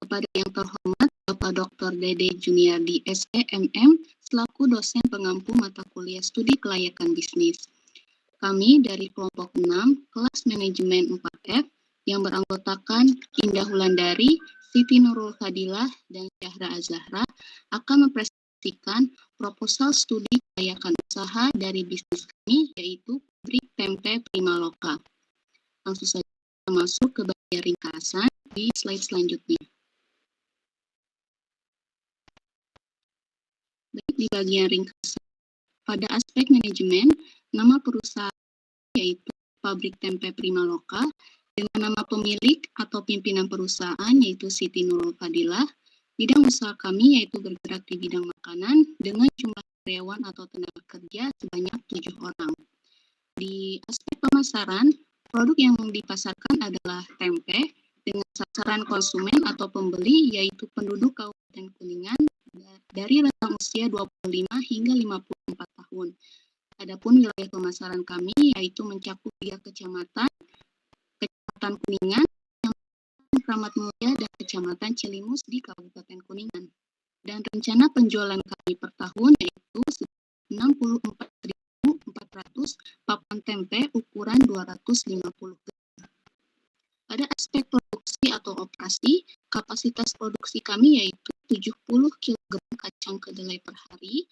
Kepada yang terhormat Bapak Dr. Dede Juniardi SEMM selaku dosen pengampu mata kuliah studi kelayakan bisnis. Kami dari kelompok 6 kelas manajemen 4F yang beranggotakan Indah Wulandari, Siti Nurul Fadilah, dan Syahra Azahra akan mempresentasikan proposal studi kelayakan usaha dari bisnis kami, yaitu pabrik tempe Primaloka. Langsung saja kita masuk ke bagian ringkasan di slide selanjutnya. Baik, di bagian ringkasan, pada aspek manajemen, nama perusahaan yaitu Pabrik Tempe Primaloka, dengan nama pemilik atau pimpinan perusahaan yaitu Siti Nurul Fadilah. Bidang usaha kami yaitu bergerak di bidang makanan dengan jumlah karyawan atau tenaga kerja sebanyak 7 orang. Di aspek pemasaran, produk yang dipasarkan adalah tempe dengan sasaran konsumen atau pembeli yaitu penduduk Kabupaten Kuningan dari rentang usia 25 hingga 54 tahun. Adapun wilayah pemasaran kami yaitu mencakup 3 kecamatan, Kecamatan Kuningan, Kecamatan Kramat Mulia, dan Kecamatan Cilimus di Kabupaten Kuningan. Dan rencana penjualan kami per tahun yaitu 64.400 papan tempe ukuran 250 gram. Pada aspek produksi atau operasi, kapasitas produksi kami yaitu 70 kg kacang kedelai per hari.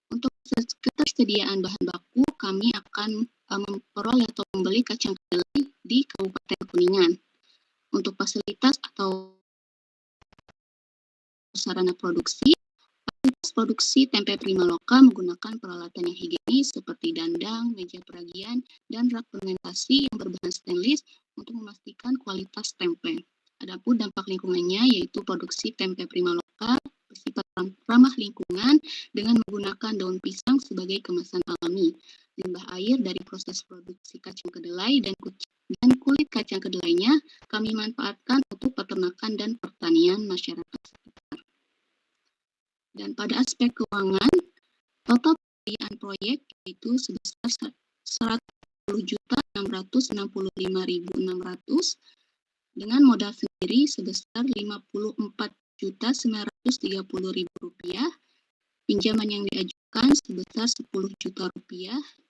Untuk ketersediaan bahan baku, kami akan memperoleh atau membeli kacang kedelai di Kabupaten Kuningan. Untuk fasilitas atau sarana produksi, fasilitas produksi tempe Primaloka menggunakan peralatan yang higienis seperti dandang, meja peragian, dan rak fermentasi yang berbahan stainless untuk memastikan kualitas tempe. Adapun dampak lingkungannya yaitu produksi tempe Primaloka bersifat ramah lingkungan dengan menggunakan daun pisang sebagai kemasan alami. Limbah air dari proses produksi kacang kedelai dan kulit kacang kedelainya kami manfaatkan untuk peternakan dan pertanian masyarakat sekitar. Dan pada aspek keuangan, total pembiayaan proyek yaitu sebesar 110.665.600 dengan modal sendiri sebesar Rp54.930.000, pinjaman yang diajukan sebesar Rp10 juta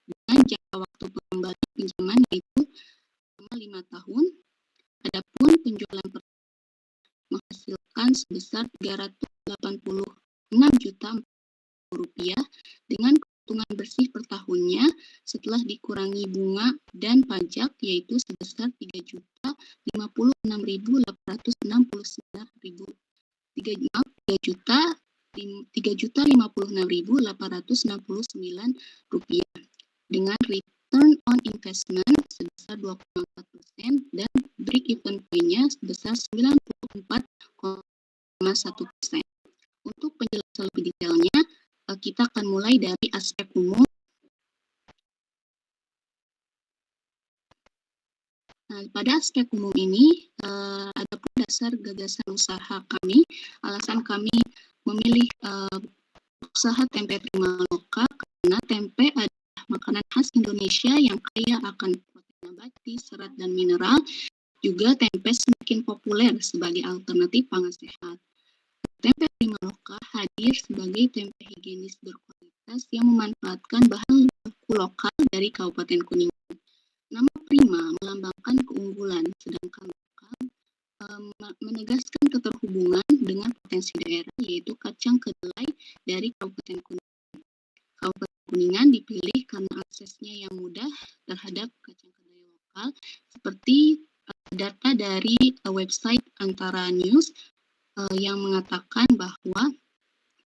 dengan jangka waktu pengembalian pinjaman yaitu selama 5 tahun. Adapun penjualan menghasilkan sebesar Rp386 juta dengan keuntungan bersih per tahunnya setelah dikurangi bunga dan pajak yaitu sebesar Rp3.056.869 dengan return on investment sebesar 2,4% dan break even point-nya sebesar 94,1%. Untuk penjelasan lebih detailnya, kita akan mulai dari aspek umum. Nah, pada aspek umum ini, adapun dasar gagasan usaha kami, alasan kami memilih usaha tempe Primaloka karena tempe adalah makanan khas Indonesia yang kaya akan protein nabati, serat, dan mineral. Juga tempe semakin populer sebagai alternatif pangan sehat. Tempe Primaloka hadir sebagai tempe higienis berkualitas yang memanfaatkan bahan baku lokal dari Kabupaten Kuningan. Nama Prima melambangkan keunggulan, sedangkan lokal menegaskan keterhubungan dengan potensi daerah, yaitu kacang kedelai dari Kabupaten Kuningan. Kabupaten Kuningan dipilih karena aksesnya yang mudah terhadap kacang kedelai lokal, seperti data dari website Antara News yang mengatakan bahwa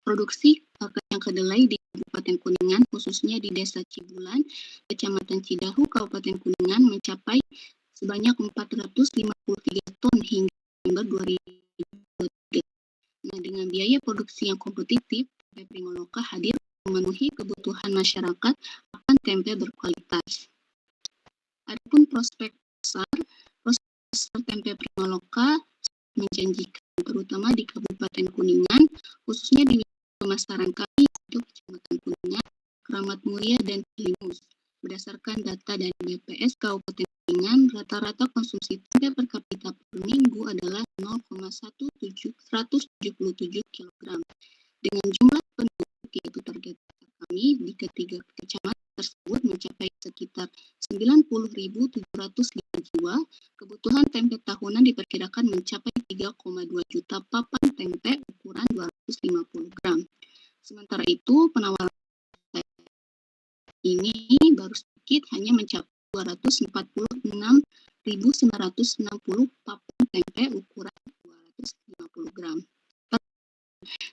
produksi kacang kedelai di Kabupaten Kuningan, khususnya di Desa Cibulan, Kecamatan Cidahu, Kabupaten Kuningan, mencapai sebanyak 453 ton hingga Desember 2023. Nah, dengan biaya produksi yang kompetitif, tempe Primaloka hadir memenuhi kebutuhan masyarakat akan tempe berkualitas. Adapun prospek pasar tempe Primaloka menjanjikan, terutama di Kabupaten Kuningan, khususnya di pemasaran kami yaitu Kecamatan Kuningan, Kramat Mulia, dan Cilimus. Berdasarkan data dari BPS Kabupaten Kuningan, Kuningan, rata-rata konsumsi tempe per kapita per minggu adalah 0,177 kg. Dengan jumlah penduduk, yaitu target kami di ketiga kecamatan tersebut mencapai sekitar 90.705 jiwa, kebutuhan tempe tahunan diperkirakan mencapai 3,2 juta papan tempe ukuran 250 gram. Sementara itu, penawaran ini baru sedikit, hanya mencapai 246.960 papan tempe ukuran 250 gram.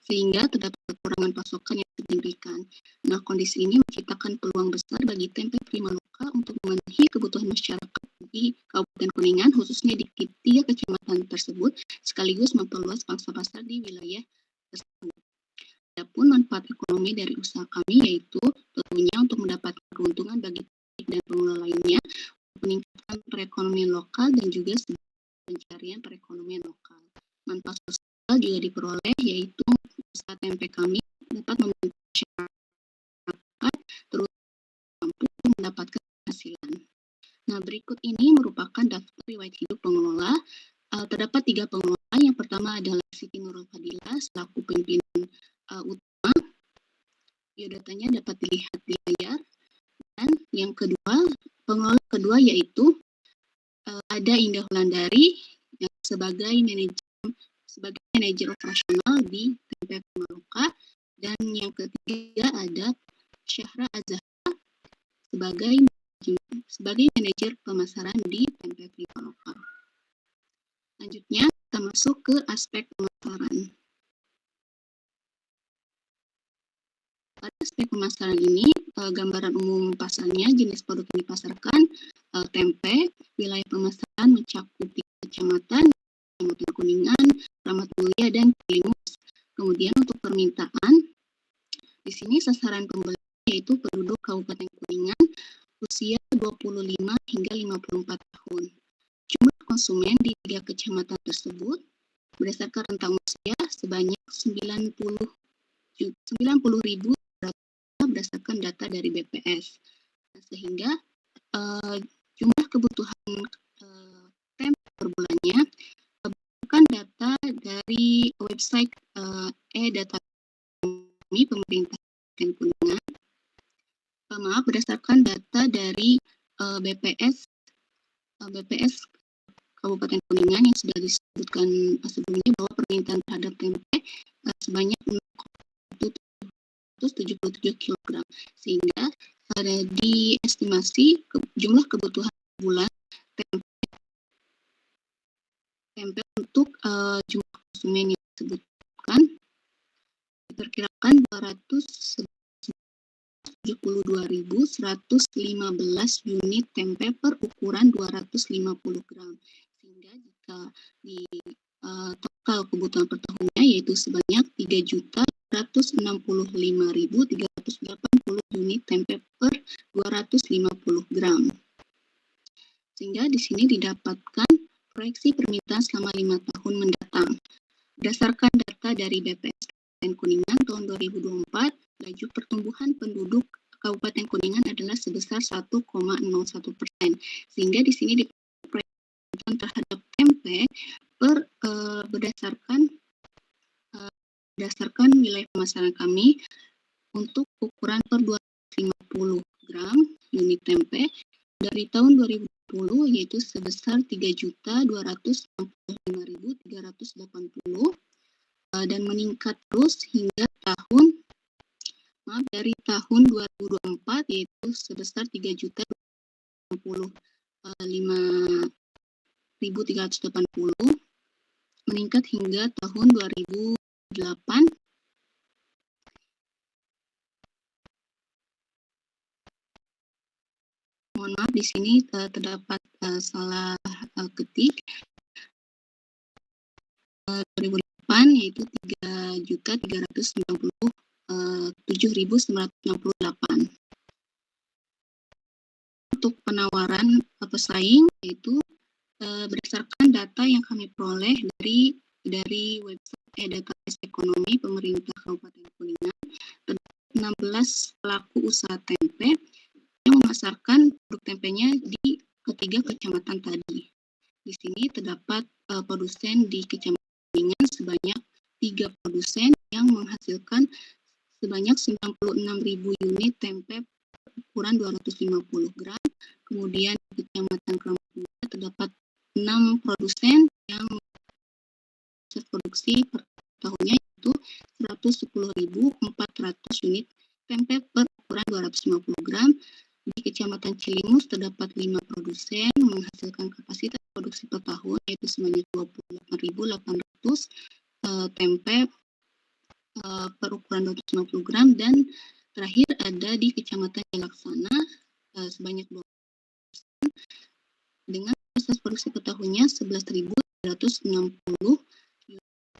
Sehingga terdapat kekurangan pasokan yang signifikan. Nah, kondisi ini menciptakan peluang besar bagi tempe Primaloka untuk memenuhi kebutuhan masyarakat di Kabupaten Kuningan, khususnya di tiga kecamatan tersebut, sekaligus memperluas pangsa pasar di wilayah tersebut. Adapun manfaat ekonomi dari usaha kami yaitu tentunya untuk mendapatkan keuntungan bagi dan pengelola lainnya, meningkatkan perekonomian lokal dan juga pencarian perekonomian lokal. Manfaat sosial juga diperoleh yaitu usaha tempe kami dapat membantu masyarakat terus mampu mendapatkan penghasilan. Nah, berikut ini merupakan daftar riwayat hidup pengelola. Terdapat 3 pengelola. Yang pertama adalah Siti Nurul Fadilah selaku pimpinan utama. Biodatanya dapat dilihat di layar. Dan yang kedua, pengelola kedua yaitu ada Indah Wulandari yang sebagai manajer operasional di Tempe Primaloka, dan yang ketiga ada Syahra Azhar sebagai manajer pemasaran di Tempe Primaloka. Selanjutnya kita masuk ke aspek pemasaran. Pada aspek pemasaran ini, gambaran umum pasarnya, jenis produk yang dipasarkan, tempe, wilayah pemasaran mencakup 3 kecamatan, Kecamatan Kuningan, Kramat Mulia, dan Cilimus. Kemudian untuk permintaan, di sini sasaran pembeli yaitu penduduk Kabupaten Kuningan usia 25 hingga 54 tahun. Jumlah konsumen di 3 kecamatan tersebut berdasarkan rentang usia sebanyak 90.000 berdasarkan data dari BPS. Sehingga jumlah kebutuhan tempe per bulannya berdasarkan data dari website e-data kami pemerintah Kuningan. Berdasarkan data dari BPS Kabupaten Kuningan yang sudah disebutkan sebelumnya bahwa permintaan terhadap tempe sebanyak 177 kg, sehingga diestimasi jumlah kebutuhan bulan tempe untuk jumlah konsumen yang disebutkan diperkirakan 272.115 unit tempe per ukuran 250 gram, sehingga jika di total kebutuhan per tahunnya yaitu sebanyak 3.165.380 unit tempe per 250 gram. Sehingga di sini didapatkan proyeksi permintaan selama 5 tahun mendatang. Berdasarkan data dari BPS Kabupaten Kuningan tahun 2024, laju pertumbuhan penduduk Kabupaten Kuningan adalah sebesar 1,01%. Sehingga di sini diproyeksikan terhadap tempe berdasarkan wilayah pemasaran kami untuk ukuran per 250 gram unit tempe dari tahun 2020 yaitu sebesar 3.265.380 dan meningkat terus hingga dari tahun 2024 yaitu sebesar 3.265.380 meningkat hingga tahun 2008 mohon maaf di sini terdapat salah ketik 2008 yaitu 3.397.968. Untuk penawaran pesaing yaitu berdasarkan data yang kami peroleh dari website e-database ekonomi pemerintah Kabupaten Kuningan, 16 pelaku usaha tempe yang memasarkan produk tempenya di ketiga kecamatan tadi. Di sini terdapat produsen di Kecamatan Kuningan sebanyak 3 produsen yang menghasilkan sebanyak 96.000 unit tempe ukuran 250 gram. Kemudian di Kecamatan Kramatjati terdapat 6 produsen yang produksi per tahunnya yaitu 110.400 unit tempe per ukuran 250 gram. Di Kecamatan Cilimus terdapat 5 produsen menghasilkan kapasitas produksi per tahun yaitu sebanyak 28.800 tempe per ukuran 250 gram, dan terakhir ada di Kecamatan Jalaksana sebanyak 2 dengan kapasitas produksi per tahunnya 11.360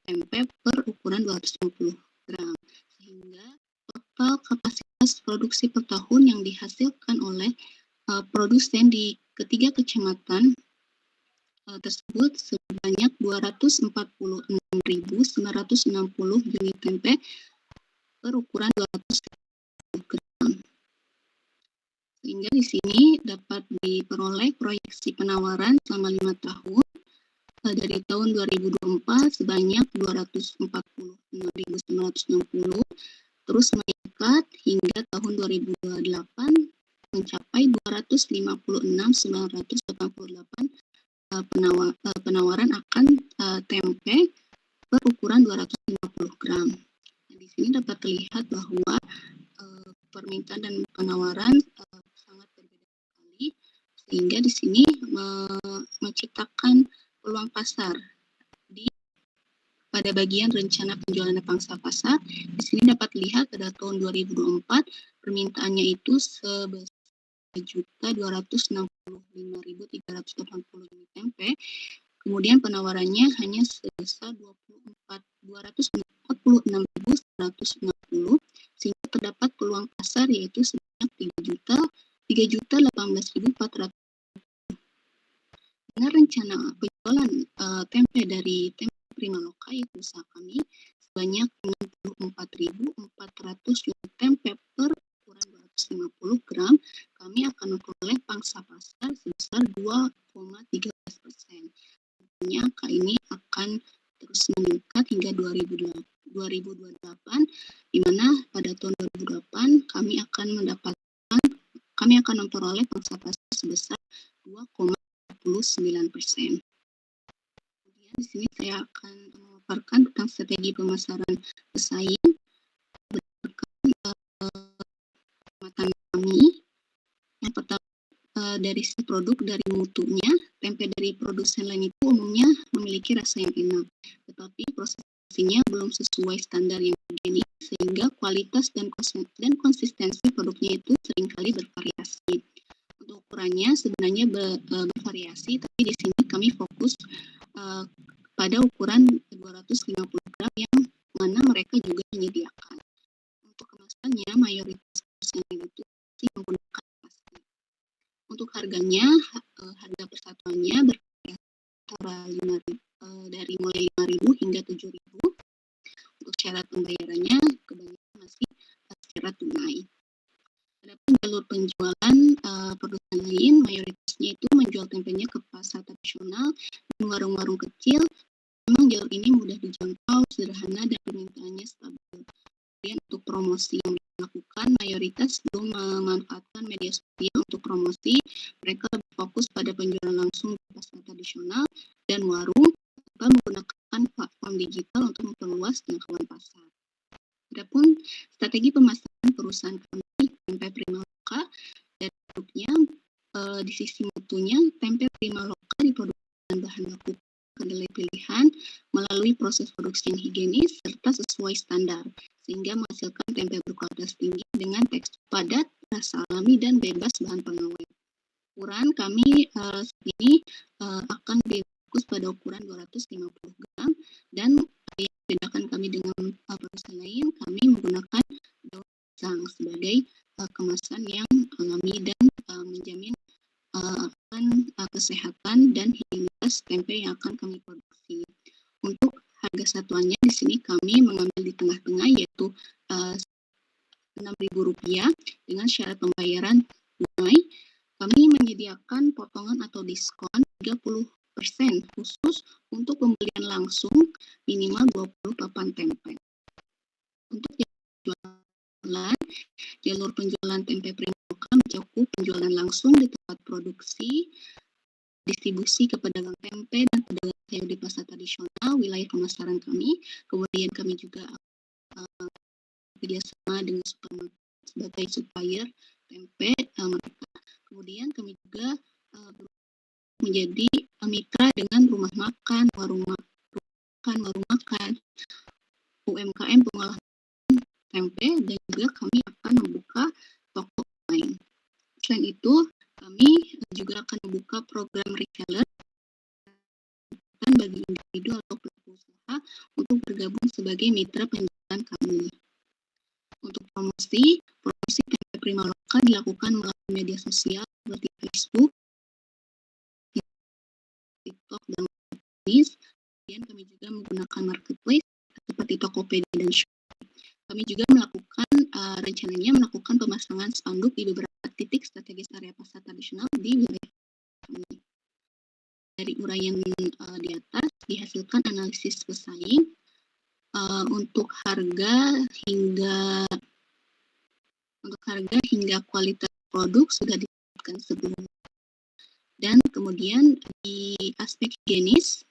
tempe per ukuran 250 gram. Sehingga total kapasitas produksi per tahun yang dihasilkan oleh produsen di ketiga kecamatan tersebut sebanyak 246.960 unit tempe per ukuran 250 gram. Sehingga di sini dapat diperoleh proyeksi penawaran selama 5 tahun dari tahun 2024 sebanyak 246.960, terus meningkat hingga tahun 2028 mencapai 256.988 penawaran akan tempe per ukuran 250 gram. Nah, di sini dapat terlihat bahwa permintaan dan penawaran sangat berbeda sekali, sehingga di sini menciptakan peluang pasar pada bagian rencana penjualan dan pangsa pasar. Di sini dapat dilihat pada tahun 2024 permintaannya itu sebesar 1.265.380 unit tempe. Kemudian penawarannya hanya sebesar 246.160, sehingga terdapat peluang pasar yaitu sebanyak 3.018.400. Dengan rencana penjualan tempe dari Tempe Primaloka yaitu usaha kami sebanyak 64.400 unit tempe per ukuran 250 gram, kami akan memperoleh pangsa pasar sebesar 2,13%. Tentunya angka ini akan terus meningkat hingga 2028, di mana pada tahun 2028 kami akan memperoleh pangsa pasar sebesar 2,49%. Kemudian di sini saya akan memaparkan tentang strategi pemasaran pesaing berdasarkan pengamatan kami. Yang pertama, dari si produk, dari mutunya, tempe dari produsen lain itu umumnya memiliki rasa yang enak, tetapi prosesnya belum sesuai standar yang higienis, sehingga kualitas dan konsistensi produknya itu seringkali bervariasi. Untuk ukurannya sebenarnya bervariasi, tapi di sini kami fokus pada ukuran 250 gram yang mana mereka juga menyediakan. Untuk kemasannya mayoritas produsen itu menggunakan plastik. Untuk harganya, harga persatuannya bervariasi antara dari mulai 5.000 hingga 7.000. Untuk syarat pembayarannya kebanyakan masih secara tunai. Adapun jalur penjualan produsen lain, mayoritasnya itu menjual tempenya ke pasar tradisional dan warung-warung kecil. Memang jalur ini mudah dijangkau, sederhana, dan permintaannya stabil. Kemudian untuk promosi yang dilakukan, mayoritas belum memanfaatkan media sosial untuk promosi. Mereka lebih fokus pada penjualan langsung di pasar tradisional dan warung, serta menggunakan platform digital untuk memperluas jangkauan pasar. Adapun strategi pemasaran perusahaan kami, Tempe Primaloka, dari produknya, di sisi mutunya, Tempe Primaloka diproduksi bahan baku kedelai pilihan melalui proses produksi yang higienis serta sesuai standar, sehingga menghasilkan tempe berkualitas tinggi dengan tekstur padat, rasa alami, dan bebas bahan pengawet. Ukuran kami ini akan fokus pada ukuran 250 gram, dan yang membedakan kami dengan produsen lain, kami menggunakan daun pisang sebagai kemasan yang alami dan menjamin akan kesehatan dan higienitas tempe yang akan kami produksi. Untuk harga satuannya di sini kami mengambil di tengah-tengah yaitu Rp6.000 dengan syarat pembayaran tunai. Kami menyediakan potongan atau diskon 30% khusus untuk pembelian langsung minimal 20 papan tempe. Untuk jalur penjualan tempe Primaloka mencakup penjualan langsung di tempat produksi, distribusi ke pedagang tempe dan pedagang sayur di pasar tradisional wilayah pemasaran kami. Kemudian kami juga kerjasama dengan supermarket sebagai supplier tempe mereka. Kemudian kami juga menjadi mitra dengan rumah makan, warung makan, UMKM pengolah tempe, dan juga kami akan membuka toko online. Selain itu, kami juga akan membuka program reseller bagi individu atau pelaku usaha untuk bergabung sebagai mitra penjualan kami. Untuk promosi tempe Primaloka dilakukan melalui media sosial seperti Facebook, TikTok, dan bisnis. Kemudian kami juga menggunakan marketplace seperti Tokopedia dan Shopee. Kami juga rencananya melakukan pemasangan spanduk di beberapa titik strategis area pasar tradisional di wilayah kami. Dari uraian di atas dihasilkan analisis pesaing untuk harga hingga kualitas produk sudah ditetapkan sebelumnya. Dan kemudian di aspek higienis,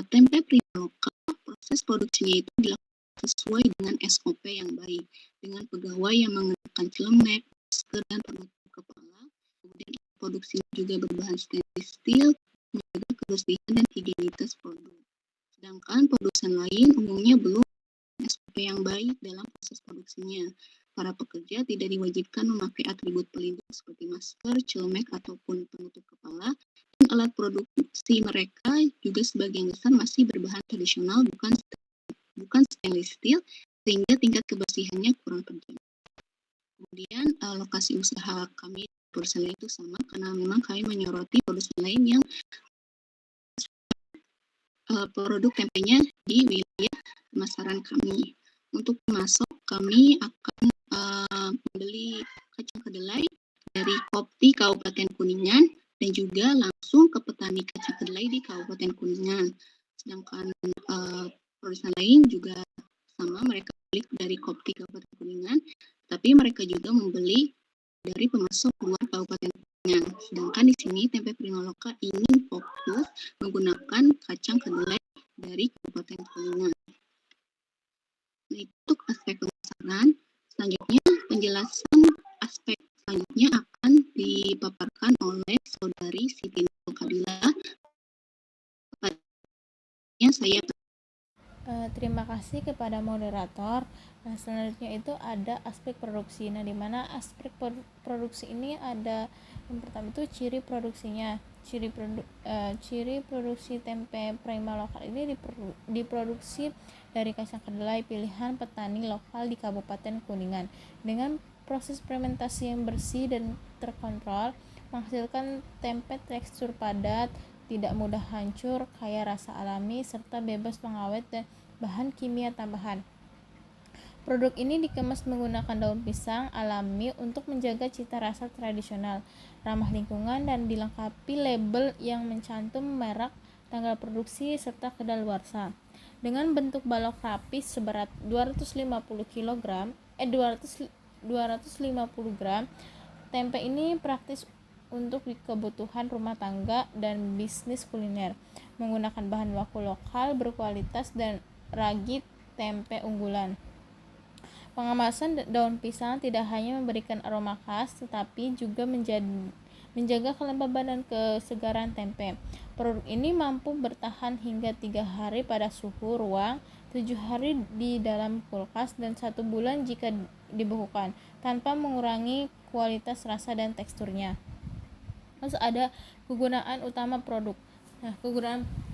tempe Primaloka proses produksinya itu dilakukan sesuai dengan SOP yang baik, dengan pegawai yang mengenakan celemek, masker, dan penutup kepala. Kemudian produksinya juga berbahan stainless steel, menjaga kebersihan dan higienitas produk. Sedangkan produsen lain umumnya belum SOP yang baik dalam proses produksinya. Para pekerja tidak diwajibkan memakai atribut pelindung seperti masker, celemek, ataupun penutup kepala. Dan alat produksi mereka juga sebagian besar masih berbahan tradisional, bukan stainless steel, sehingga tingkat kebersihannya kurang terjaga. Kemudian lokasi usaha kami produsen lain itu sama, karena memang kami menyoroti produsen lain yang produk tempenya di wilayah pemasaran kami. Untuk pemasok, kami akan membeli kacang kedelai dari Kopti Kabupaten Kuningan dan juga langsung ke petani kacang kedelai di Kabupaten Kuningan. Sedangkan produsen lain juga sama, mereka beli dari Kopti Kabupaten Kuningan, tapi mereka juga membeli dari pemasok luar Kabupaten Kuningan. Sedangkan di sini tempe Primaloka ingin fokus menggunakan kacang kedelai dari Kabupaten Kuningan. Nah, itu aspek pemasaran. Selanjutnya, penjelasan aspek selanjutnya akan dipaparkan oleh Saudari Siti Nurul Kadila. Saya Terima kasih kepada moderator. Nah, selanjutnya itu ada aspek produksi. Nah, di mana aspek produksi ini ada yang pertama itu ciri produksinya. Ciri produksi tempe Primaloka ini diproduksi dari kacang kedelai pilihan petani lokal di Kabupaten Kuningan dengan proses fermentasi yang bersih dan terkontrol, menghasilkan tempe tekstur padat, tidak mudah hancur, kaya rasa alami, serta bebas pengawet dan bahan kimia tambahan. Produk ini dikemas menggunakan daun pisang alami untuk menjaga cita rasa tradisional, ramah lingkungan, dan dilengkapi label yang mencantum merek, tanggal produksi, serta kedaluarsa. Dengan bentuk balok rapi seberat 250 gram, tempe ini praktis untuk kebutuhan rumah tangga dan bisnis kuliner, menggunakan bahan baku lokal berkualitas dan ragi tempe unggulan. Pengemasan daun pisang tidak hanya memberikan aroma khas, tetapi juga menjaga kelembaban dan kesegaran tempe. Produk ini mampu bertahan hingga 3 hari pada suhu ruang, 7 hari di dalam kulkas, dan 1 bulan jika dibekukan, tanpa mengurangi kualitas rasa dan teksturnya. Terus ada kegunaan utama produk.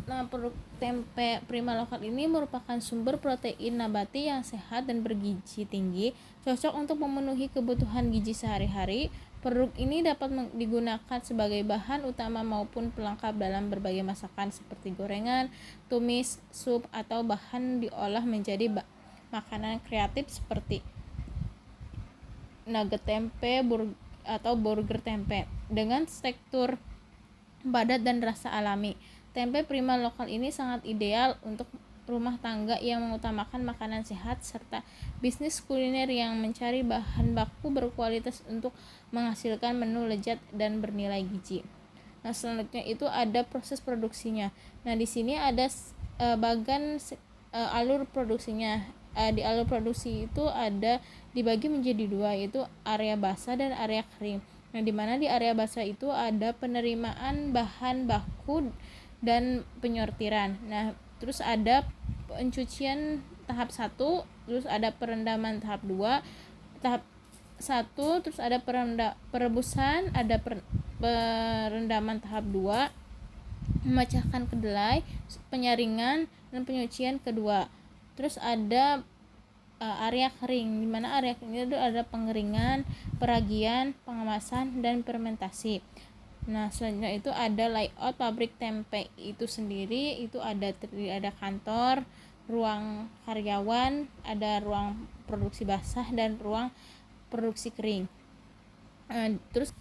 Produk tempe Primaloka ini merupakan sumber protein nabati yang sehat dan bergizi tinggi, cocok untuk memenuhi kebutuhan gizi sehari-hari. Produk ini dapat digunakan sebagai bahan utama maupun pelengkap dalam berbagai masakan seperti gorengan, tumis, sup, atau bahan diolah menjadi makanan kreatif seperti nugget tempe, atau burger tempe dengan tekstur padat dan rasa alami. Tempe prima lokal ini sangat ideal untuk rumah tangga yang mengutamakan makanan sehat serta bisnis kuliner yang mencari bahan baku berkualitas untuk menghasilkan menu lezat dan bernilai gizi. Nah, selanjutnya itu ada proses produksinya. Nah, di sini ada alur produksinya. Di alur produksi itu ada dibagi menjadi dua, yaitu area basah dan area kering. Nah, di mana di area basah itu ada penerimaan bahan baku dan penyortiran. Nah, terus ada pencucian tahap 1, terus ada perendaman tahap 2, tahap 1, terus ada perebusan, ada perendaman tahap 2, memecahkan kedelai, penyaringan dan penyucian kedua. Terus ada area kering, di mana area kering itu ada pengeringan, peragian, pengemasan dan fermentasi. Nah, selanjutnya itu ada layout pabrik tempe itu sendiri, itu ada kantor, ruang karyawan, ada ruang produksi basah dan ruang produksi kering. Terus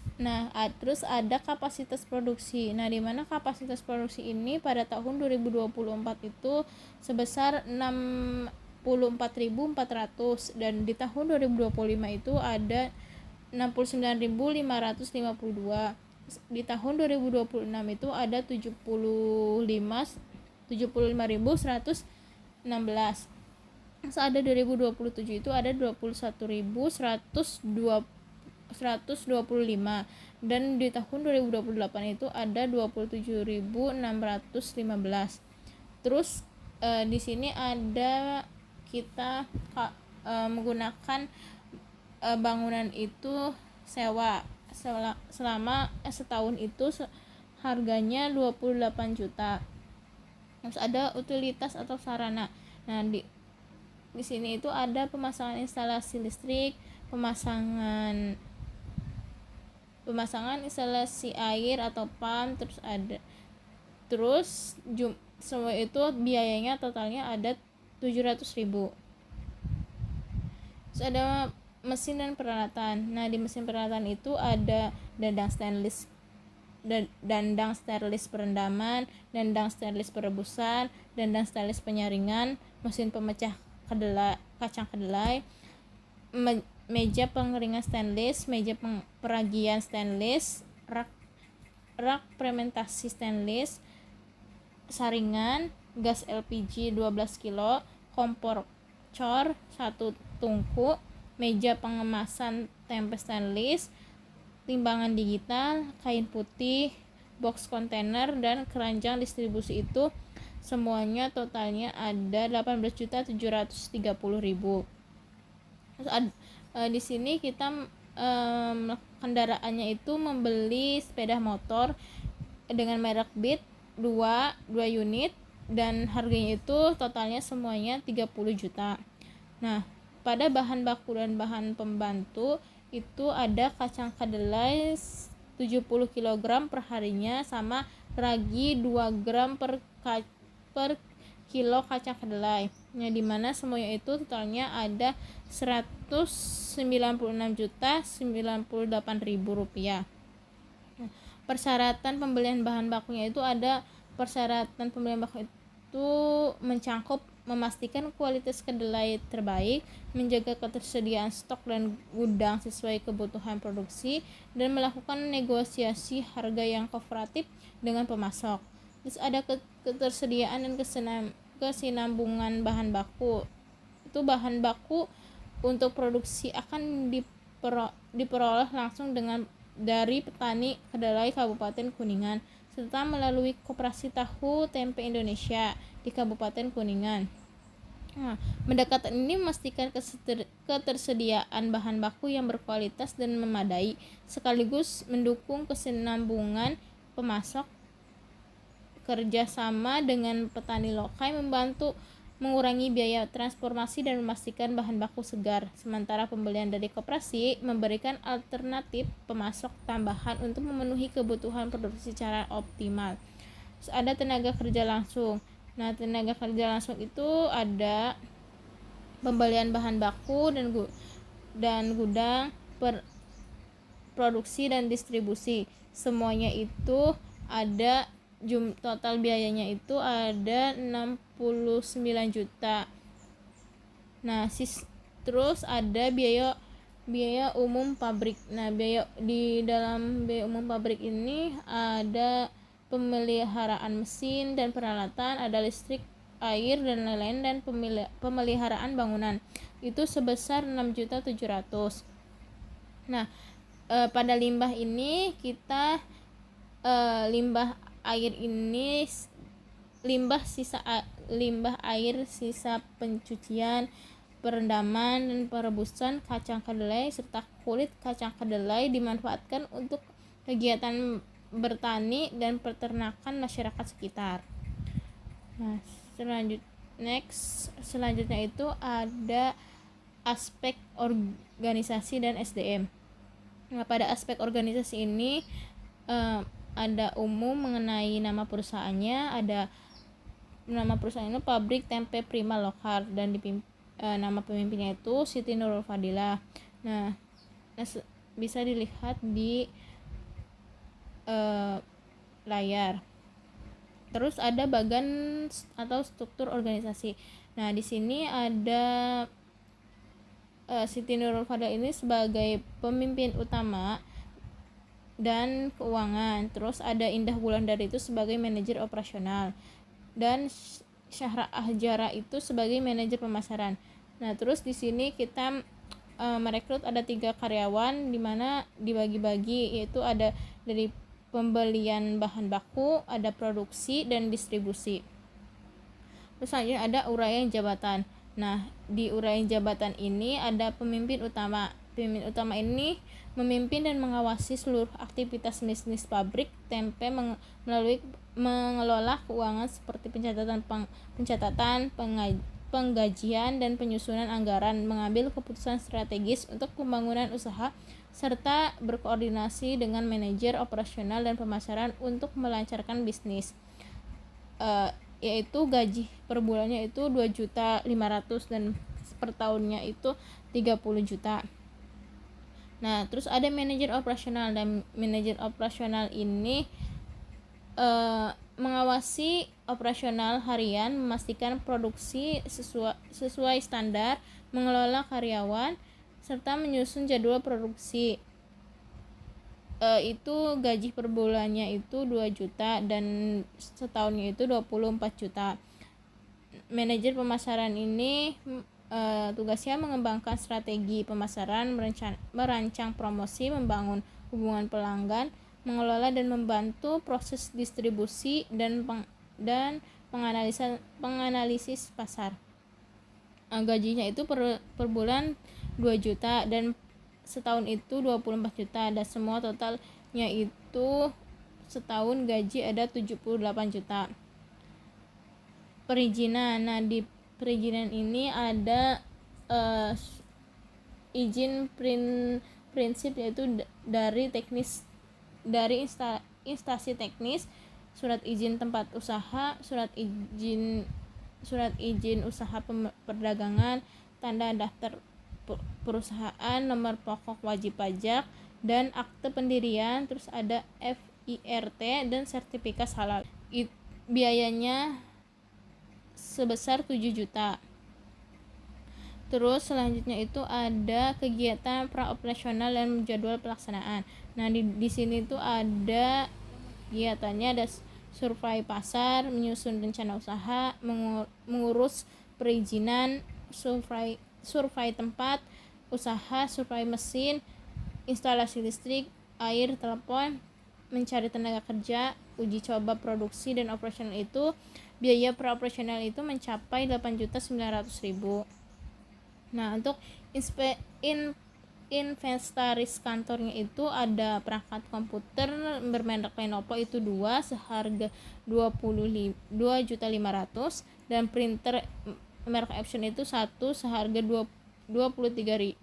ada kapasitas produksi. Nah, di mana kapasitas produksi ini pada tahun 2024 itu sebesar 64.400 dan di tahun 2025 itu ada 69.552. Di tahun 2026 itu ada 75.116. Saat ada 2027 itu ada 21.125 dan di tahun 2028 itu ada 27.615. Terus di sini ada kita menggunakan bangunan itu sewa selama setahun itu harganya 28 juta. Terus ada utilitas atau sarana. Nah, di sini itu ada pemasangan instalasi listrik, pemasangan instalasi air atau pump, terus semua itu biayanya totalnya ada 700.000. Terus ada mesin dan peralatan. Nah, di mesin peralatan itu ada dandang stainless perendaman, dandang stainless perebusan, dandang stainless penyaringan, mesin pemecah kacang kedelai, meja pengeringan stainless, meja peragian stainless, rak fermentasi stainless, saringan, gas LPG 12 kilo, kompor cor 1 tungku, meja pengemasan tempe stainless, timbangan digital, kain putih, box kontainer dan keranjang distribusi itu semuanya totalnya ada 18.730.000. Terus di sini kita kendaraannya itu membeli sepeda motor dengan merek Beat 2 unit dan harganya itu totalnya semuanya 30 juta. Nah, pada bahan baku dan bahan pembantu itu ada kacang kedelai 70 kg per harinya sama ragi 2 gram per kilo kacang kedelai. Nah, dimana semuanya itu totalnya ada 196.098.000 rupiah. Persyaratan pembelian bahan bakunya itu ada persyaratan pembelian baku itu mencangkup memastikan kualitas kedelai terbaik, menjaga ketersediaan stok dan gudang sesuai kebutuhan produksi, dan melakukan negosiasi harga yang kooperatif dengan pemasok. Terus ada ketersediaan dan kesinambungan bahan baku. Itu bahan baku untuk produksi akan diperoleh langsung dari petani kedelai Kabupaten Kuningan serta melalui Koperasi Tahu Tempe Indonesia di Kabupaten Kuningan. Nah, pendekatan ini memastikan ketersediaan bahan baku yang berkualitas dan memadai, sekaligus mendukung kesinambungan pemasok, kerjasama dengan petani lokal membantu mengurangi biaya transformasi dan memastikan bahan baku segar. Sementara pembelian dari koperasi memberikan alternatif pemasok tambahan untuk memenuhi kebutuhan produksi secara optimal. Terus ada tenaga kerja langsung. Nah, tenaga kerja langsung itu ada pembelian bahan baku dan gudang, produksi dan distribusi. Semuanya itu ada total biayanya itu ada 69 juta. Nah, terus ada biaya umum pabrik. Nah, di dalam biaya umum pabrik ini ada pemeliharaan mesin dan peralatan, ada listrik, air dan lain-lain, dan pemeliharaan bangunan. Itu sebesar 6.700.000. Nah, pada limbah ini kita limbah air ini limbah air sisa pencucian, perendaman dan perebusan kacang kedelai serta kulit kacang kedelai dimanfaatkan untuk kegiatan bertani dan peternakan masyarakat sekitar. Nah, selanjutnya itu ada aspek organisasi dan SDM. Nah, pada aspek organisasi ini ada umum mengenai nama perusahaannya. Ada nama perusahaan itu Pabrik Tempe Prima Lokal, dan nama pemimpinnya itu Siti Nurul Fadilah. Nah, bisa dilihat di layar. Terus ada bagan atau struktur organisasi. Nah, di sini ada Siti Nurul Fadilah ini sebagai pemimpin utama dan keuangan. Terus ada Indah Wulandari itu sebagai manajer operasional, dan Syahra Ahjara itu sebagai manajer pemasaran. Nah, terus di sini kita merekrut ada 3 karyawan, di mana dibagi-bagi, yaitu ada dari pembelian bahan baku, ada produksi dan distribusi. Terus selanjutnya ada uraian jabatan. Nah, di uraian jabatan ini ada pemimpin utama. Pemimpin utama ini memimpin dan mengawasi seluruh aktivitas bisnis pabrik tempe melalui mengelola keuangan seperti pencatatan, penggajian dan penyusunan anggaran, mengambil keputusan strategis untuk pembangunan usaha, serta berkoordinasi dengan manajer operasional dan pemasaran untuk melancarkan bisnis. Yaitu gaji per bulannya itu 2.500.000 dan per tahunnya itu 30 juta. Nah, terus ada manajer operasional, dan manajer operasional ini mengawasi operasional harian, memastikan produksi sesuai standar, mengelola karyawan, serta menyusun jadwal produksi. Itu gaji per bulannya itu 2 juta dan setahunnya itu 24 juta. Manajer pemasaran ini tugasnya mengembangkan strategi pemasaran, merancang promosi, membangun hubungan pelanggan, mengelola dan membantu proses distribusi dan penganalisis pasar. Gajinya itu per bulan 2 juta dan setahun itu 24 juta, dan semua totalnya itu setahun gaji ada 78 juta. Perizinan. Nah, di perizinan ini ada izin prinsip, yaitu dari instansi teknis, surat izin tempat usaha, surat izin usaha perdagangan, tanda daftar perusahaan, nomor pokok wajib pajak, dan akte pendirian. Terus ada FIRT dan sertifikat halal. Biayanya sebesar 7 juta. Terus selanjutnya itu ada kegiatan praoperasional dan jadwal pelaksanaan. Nah, di sini tuh ada kegiatannya, ada survei pasar, menyusun rencana usaha, mengurus perizinan, survei tempat usaha, survei mesin, instalasi listrik, air, telepon, mencari tenaga kerja, uji coba produksi dan operasional. Itu biaya peroperasional itu mencapai 8.900.000. Nah, untuk inventaris kantornya itu ada perangkat komputer bermerek Lenovo itu 2 seharga 2.500.000, dan printer merek Epson itu 1 seharga 2.300.000.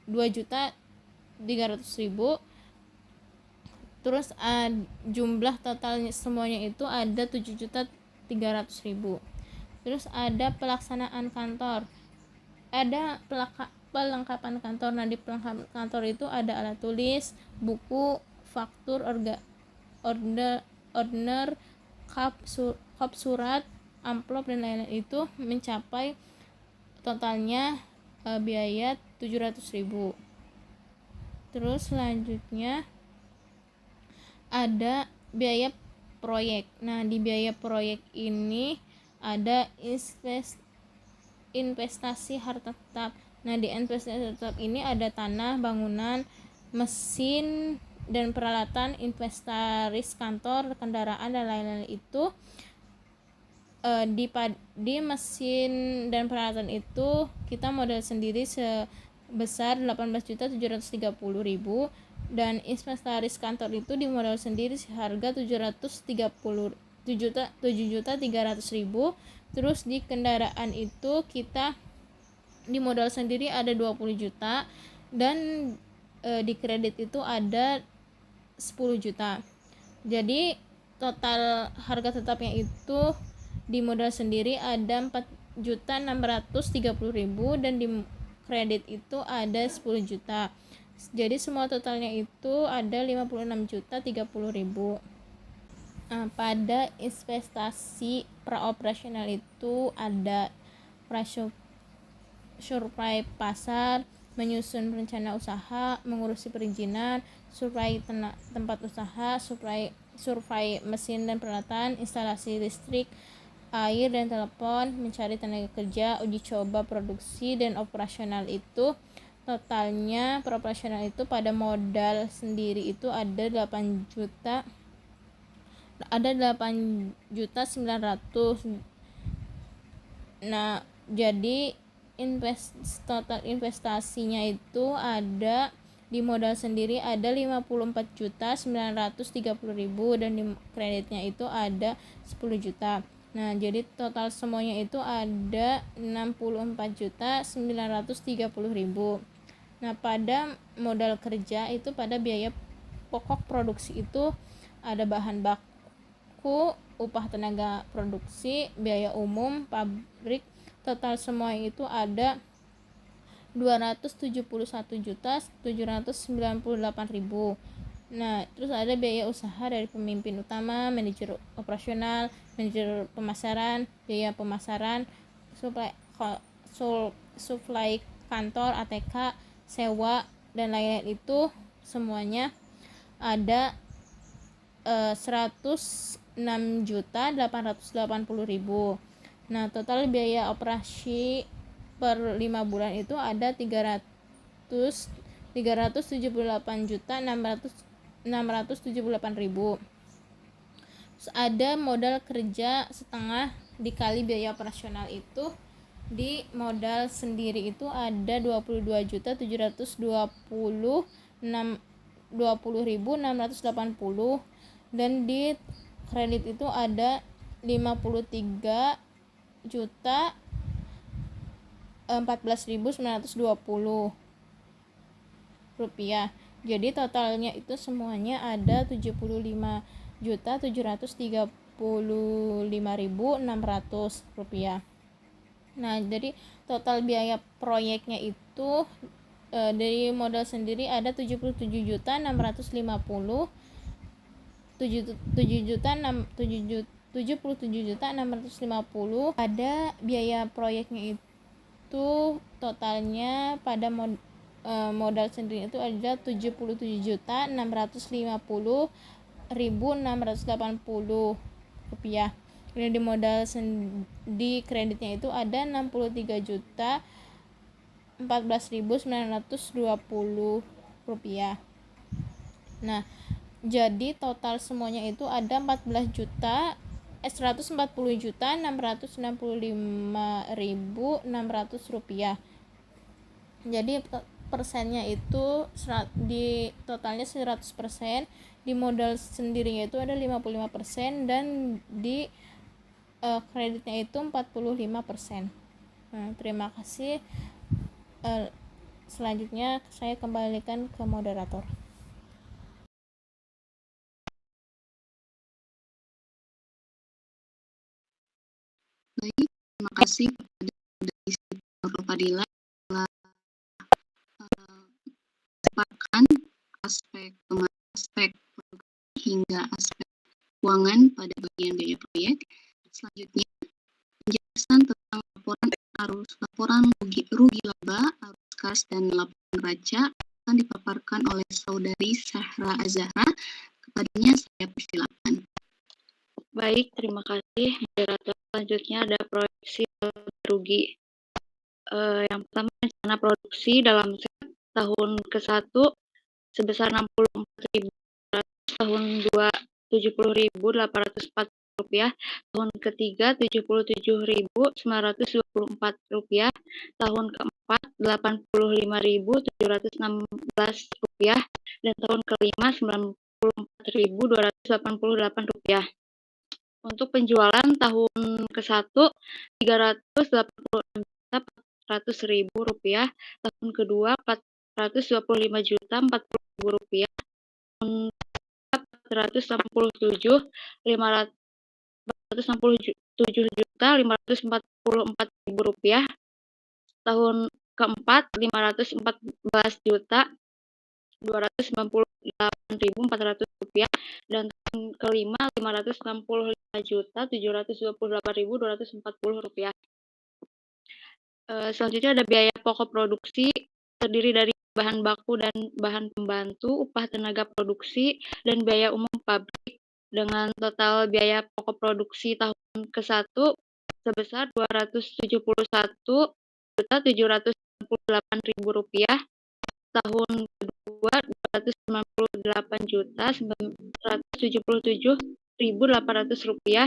Terus jumlah totalnya semuanya itu ada 7.300.000. Terus ada pelaksanaan kantor. Ada pelengkapan kantor. Nah, di pelengkapan kantor itu ada alat tulis, buku, faktur, order, kop surat, amplop dan lain-lain. Itu mencapai totalnya biaya 700.000. Terus selanjutnya ada biaya proyek. Nah, di biaya proyek ini ada investasi harta tetap. Nah, di investasi tetap ini ada tanah, bangunan, mesin dan peralatan, inventaris kantor, kendaraan dan lain-lain. Itu di mesin dan peralatan itu kita modal sendiri sebesar 18.730.000, dan inventaris kantor itu dimodal sendiri seharga 7.300.000. Terus di kendaraan itu kita di modal sendiri ada 20 juta, dan di kredit itu ada 10 juta. Jadi total harga tetapnya itu di modal sendiri ada 4.630.000 dan di kredit itu ada 10 juta. Jadi semua totalnya itu ada 56.030.000. Nah, pada investasi praoperasional itu ada survei pasar, menyusun rencana usaha, mengurusi perizinan, survei tempat usaha, survei mesin dan peralatan, instalasi listrik, air dan telepon, mencari tenaga kerja, uji coba produksi, dan operasional itu totalnya operasional itu pada modal sendiri itu ada 8.900. Nah, jadi total investasinya itu ada di modal sendiri ada 54.930.000 dan di kreditnya itu ada 10 juta. Nah, jadi total semuanya itu ada 64.930.000. Nah, pada modal kerja itu pada biaya pokok produksi itu ada bahan baku, upah tenaga produksi, biaya umum pabrik. Total semua itu ada 271.798.000. Nah, terus ada biaya usaha dari pemimpin utama, manajer operasional, manajer pemasaran, biaya pemasaran, suplai kantor, ATK, sewa dan lain-lain. Itu semuanya ada 106.880.000. Nah, total biaya operasi per 5 bulan itu ada 378.678.000. Ada modal kerja setengah dikali biaya operasional itu di modal sendiri itu ada 22.720.680, dan di kredit itu ada 53.014.920 rupiah. Jadi totalnya itu semuanya ada 75.735.600 rupiah. Nah, jadi total biaya proyeknya itu dari modal sendiri ada 77.650, 77.650. Ada biaya proyeknya itu totalnya pada modal sendiri itu ada 77.650.680 rupiah. Dan di modal di kreditnya itu ada 63.014.920 rupiah. Nah, jadi total semuanya itu ada 140.665.600 rupiah. Jadi persennya itu di totalnya 100%, di modal sendirinya itu ada 55% dan di kreditnya itu 45%. Nah, terima kasih. Selanjutnya saya kembalikan ke moderator. Baik, terima kasih kepada Bapak Fadila telah aspek hingga aspek keuangan pada bagian biaya proyek. Selanjutnya, penjelasan tentang laporan rugi laba, arus kas, dan laporan neraca akan dipaparkan oleh Saudari Sahra Azahra. Kepadanya saya persilakan. Baik, terima kasih moderator. Selanjutnya ada proyeksi rugi. Yang pertama, rencana produksi dalam tahun ke-1 sebesar 64.000, tahun 2 70.840 rupiah, tahun ketiga 77.924 rupiah, tahun keempat 85.716 rupiah, dan tahun kelima 94.288 rupiah. Untuk penjualan tahun ke-1 386.400.000 rupiah, tahun kedua 425.040.000 rupiah, tahun 467.544.000 rupiah, tahun keempat 514.298.400 rupiah, dan tahun kelima 565.728.240 rupiah. Selanjutnya ada biaya pokok produksi, terdiri dari bahan baku dan bahan pembantu, upah tenaga produksi, dan biaya umum pabrik, dengan total biaya pokok produksi tahun ke-1 sebesar 271.768.000 rupiah, tahun kedua 298.977.800 rupiah,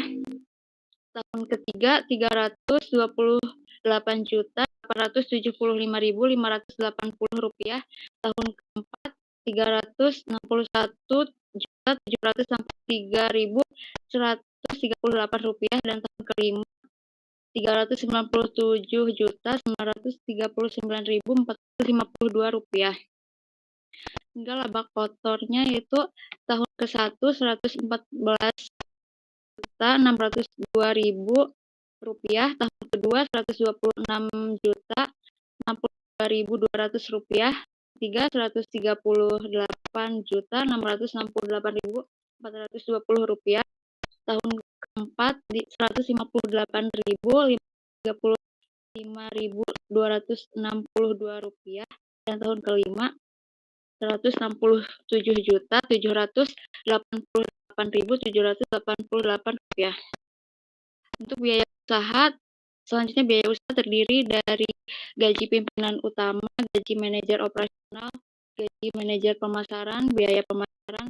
tahun ketiga 328.875.580 rupiah, tahun keempat 361.733.138 rupiah, dan tahun kelima 397.939.452 rupiah. Hingga laba kotornya yaitu tahun ke-1 114.602.000 rupiah, tahun kedua 126.062.200 rupiah, ketiga 138.668.420 rupiah, tahun keempat 155.035.262 rupiah, dan tahun kelima 167.788.788 rupiah. Untuk biaya usaha, selanjutnya biaya usaha terdiri dari gaji pimpinan utama, gaji manajer operasional, gaji manajer pemasaran, biaya pemasaran,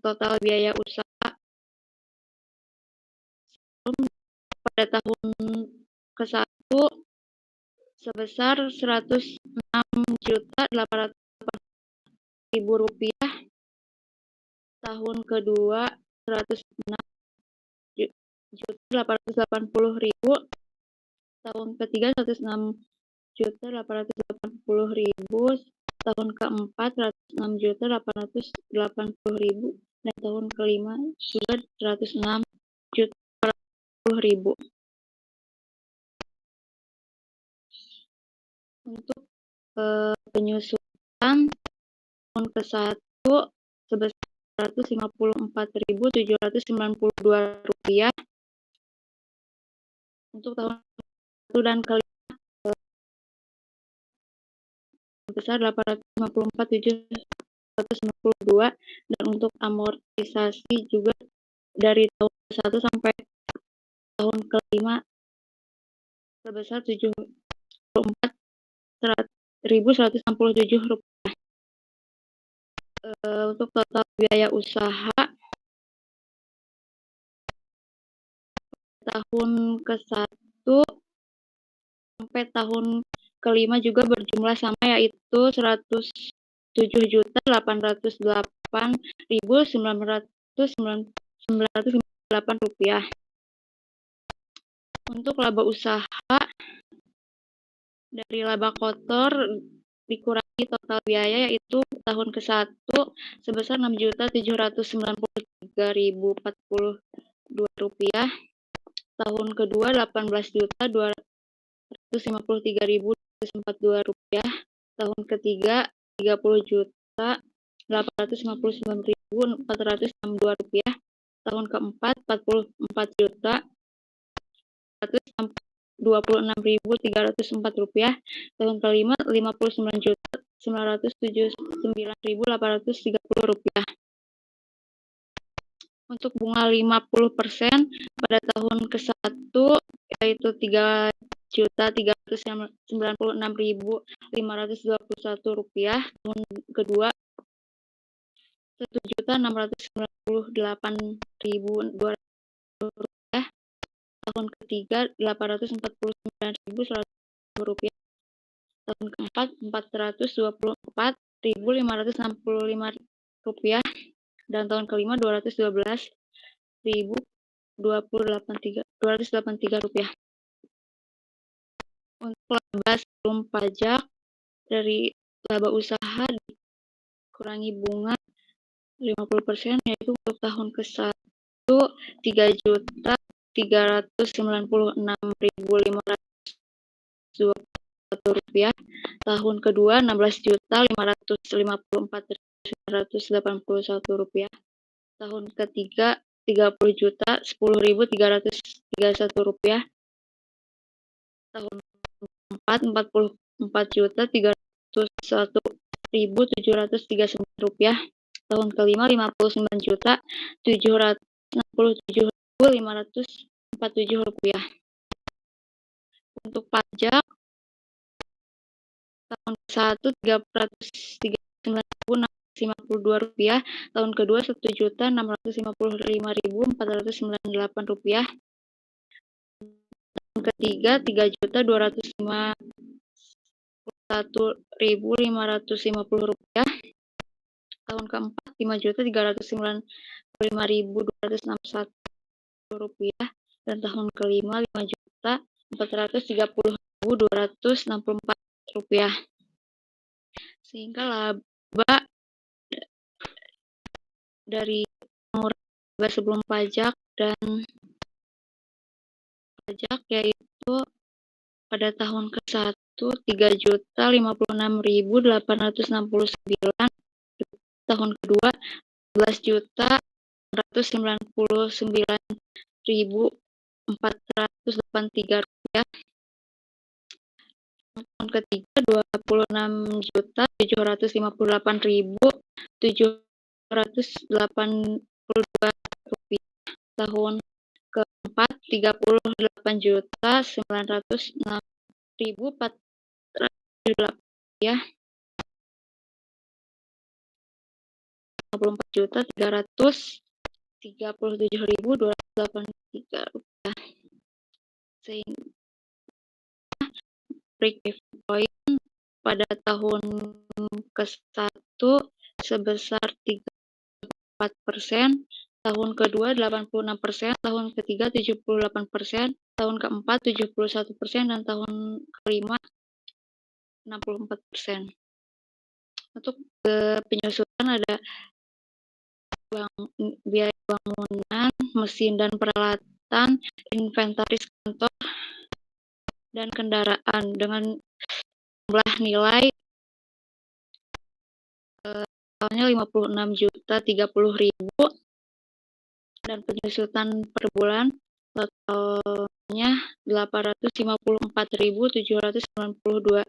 total biaya usaha pada tahun ke-1 sebesar 106.800.000 rupiah, tahun kedua 106.880.000, tahun ketiga 106.880.000, tahun keempat 106.880.000, dan tahun kelima juga 106.880.000. Untuk penyusutan tahun ke-1 sebesar 154.792 rupiah. Untuk tahun 1 dan kelima sebesar 854.792, dan untuk amortisasi juga dari tahun ke-1 sampai tahun kelima sebesar 74.167 rupiah. Untuk total biaya usaha tahun ke-1 sampai tahun kelima juga berjumlah sama, yaitu 107.808.998 rupiah. Untuk laba usaha dari laba kotor dikurangi total biaya, yaitu tahun ke-1 sebesar 6.793.042 rupiah, tahun kedua 18.253.000 rupiah. Tahun ketiga Rp30.859.462. Tahun keempat Rp46.426.304. Tahun kelima Rp59.979.830. Untuk bunga 50% pada tahun ke-1 yaitu Rp3.396.521. Tahun kedua Rp1.698.200. Tahun ketiga Rp849.100. Tahun keempat Rp424.565. Dan tahun kelima Rp212.283. Untuk laba sebelum pajak dari laba usaha dikurangi bunga 50%, yaitu untuk tahun ke-1 Rp3.396.521. Tahun kedua Rp16.554.981. Tahun ketiga Rp30.10.331. Tahun keempat Rp44.301.739. Tahun kelima Rp59.767.547. Untuk pajak tahun ke-1 Rp339.652. Tahun kedua Rp1.655.498. Tahun ketiga Rp3.251.550. Tahun keempat Rp5.395.261. Dan tahun kelima Rp5.430.264. Sehingga laba dari pengurangan laba sebelum pajak dan pajak yaitu pada tahun ke-1 Rp3.056.869. Tahun kedua Rp12.999.483. Tahun ketiga Rp26.758.782. Tahun keempat Rp38.906.408. Rp54.337.283. Sehingga break-even point pada tahun ke-1 sebesar 34%, tahun kedua 86%, tahun ketiga 78%, tahun keempat 71%, dan tahun kelima 64%. Untuk penyusutan ada biaya bangunan, mesin dan peralatan, inventaris kantor, dan kendaraan dengan jumlah nilai totalnya Rp56.030.000, dan penyusutan per bulan totalnya Rp854.792.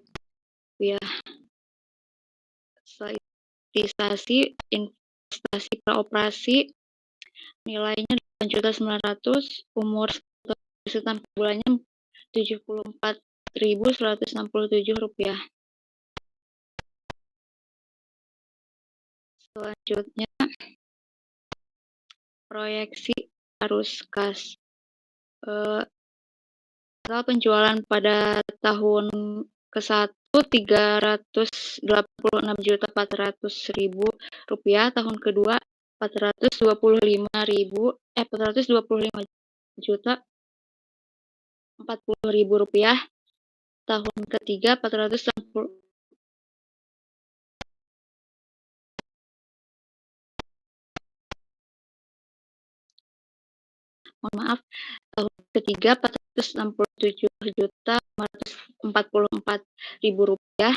Investasi per operasi nilainya Rp8.900.000. Umur penyusutan per bulannya Rp74.167. Selanjutnya proyeksi arus kas. Total penjualan pada tahun ke-1 Rp386.400.000. Tahun kedua Rp425.040.040. Tahun ketiga Tahun ketiga Rp467.544.000,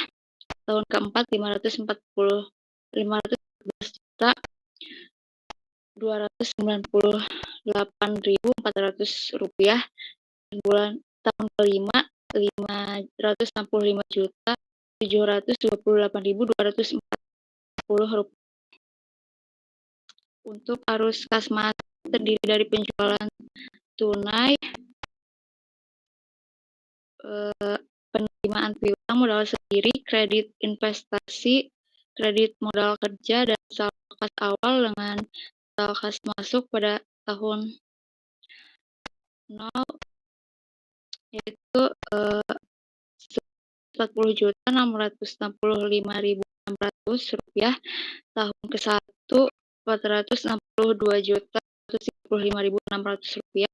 tahun keempat Rp545.298.400, tahun kelima Rp565.728.240. Untuk arus kas masuk terdiri dari penjualan tunai, penerimaan piutang modal sendiri, kredit investasi, kredit modal kerja, dan saldo kas awal dengan saldo kas masuk pada tahun 0 yaitu Rp40.665.600, tahun ke-1 Rp462.135.600,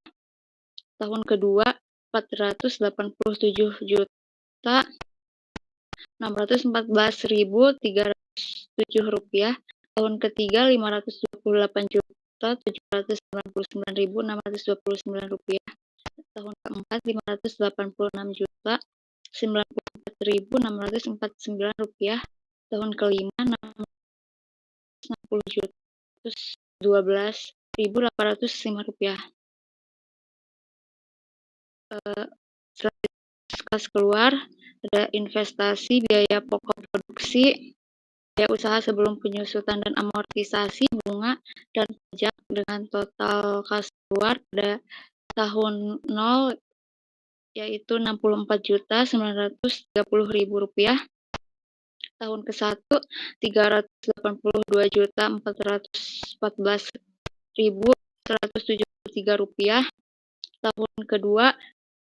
tahun kedua Rp487.614.307, tahun ketiga Rp528.799.629, tahun keempat Rp586.944.649, tahun kelima Rp60.112.805. Selanjutnya kas keluar ada investasi, biaya pokok produksi, biaya usaha sebelum penyusutan dan amortisasi, bunga, dan pajak dengan total kas keluar pada tahun 0 yaitu Rp64.930.000, tahun ke-1 Rp382.414.173, tahun kedua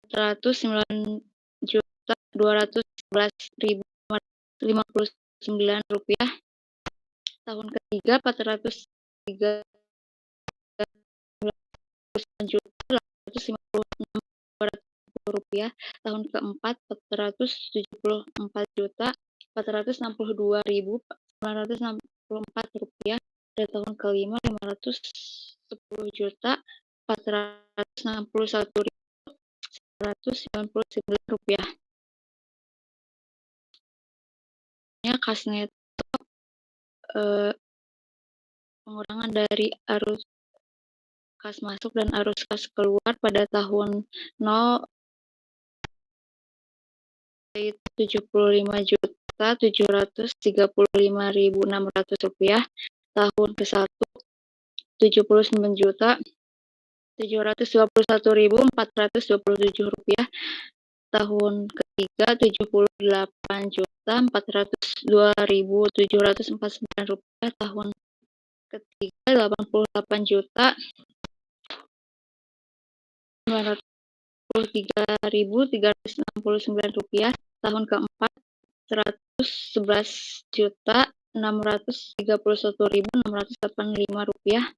Rp409.211.559, tahun ketiga Rp439.850.200, tahun keempat Rp472.462.964, dan tahun kelima Rp510.461.199. Kas neto, pengurangan dari arus kas masuk dan arus kas keluar pada tahun 0 yaitu Rp75.735.600, tahun ke-1 Rp79.721.427, tahun ketiga Rp78.402.749, tahun ketiga Rp88.933.369, tahun keempat Rp111.631.685,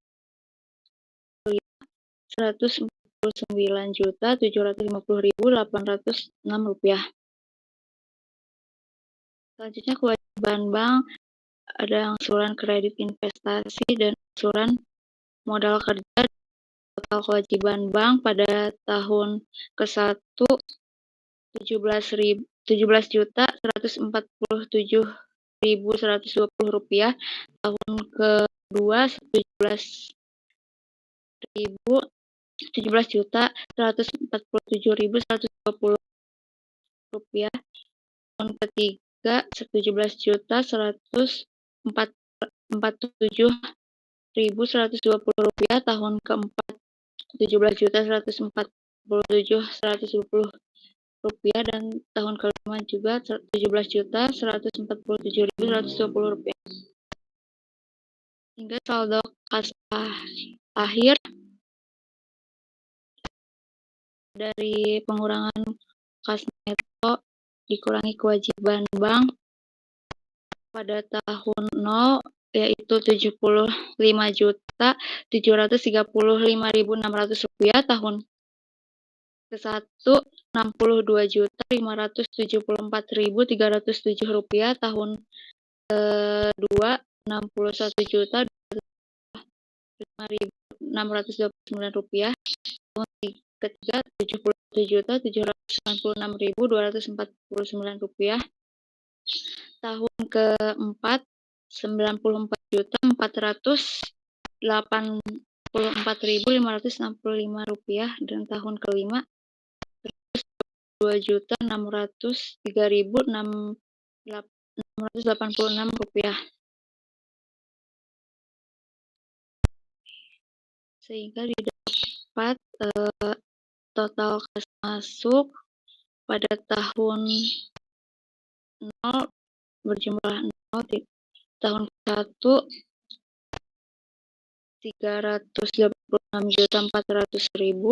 Rp149.750.806. Selanjutnya kewajiban bank ada angsuran kredit investasi dan angsuran modal kerja. Total kewajiban bank pada tahun ke-1 Rp17.147.120, tahun kedua Rp17.147.120, tahun ketiga Rp17.147.120, tahun keempat Rp17.147.120, dan tahun kelima juga Rp17.147.120. Hingga saldo kas akhir dari pengurangan kas neto dikurangi kewajiban bank pada tahun 0 yaitu Rp75.735.600, tahun ke-1 Rp62.574.307, tahun kedua Rp61.205.629, tahun ketiga Rp77.796.249. Tahun keempat Rp94.484.565, dan tahun kelima Rp2.603.686. Sehingga didapat total kas masuk pada tahun 0 berjumlah 0, tahun ke-1 Rp386.400.000,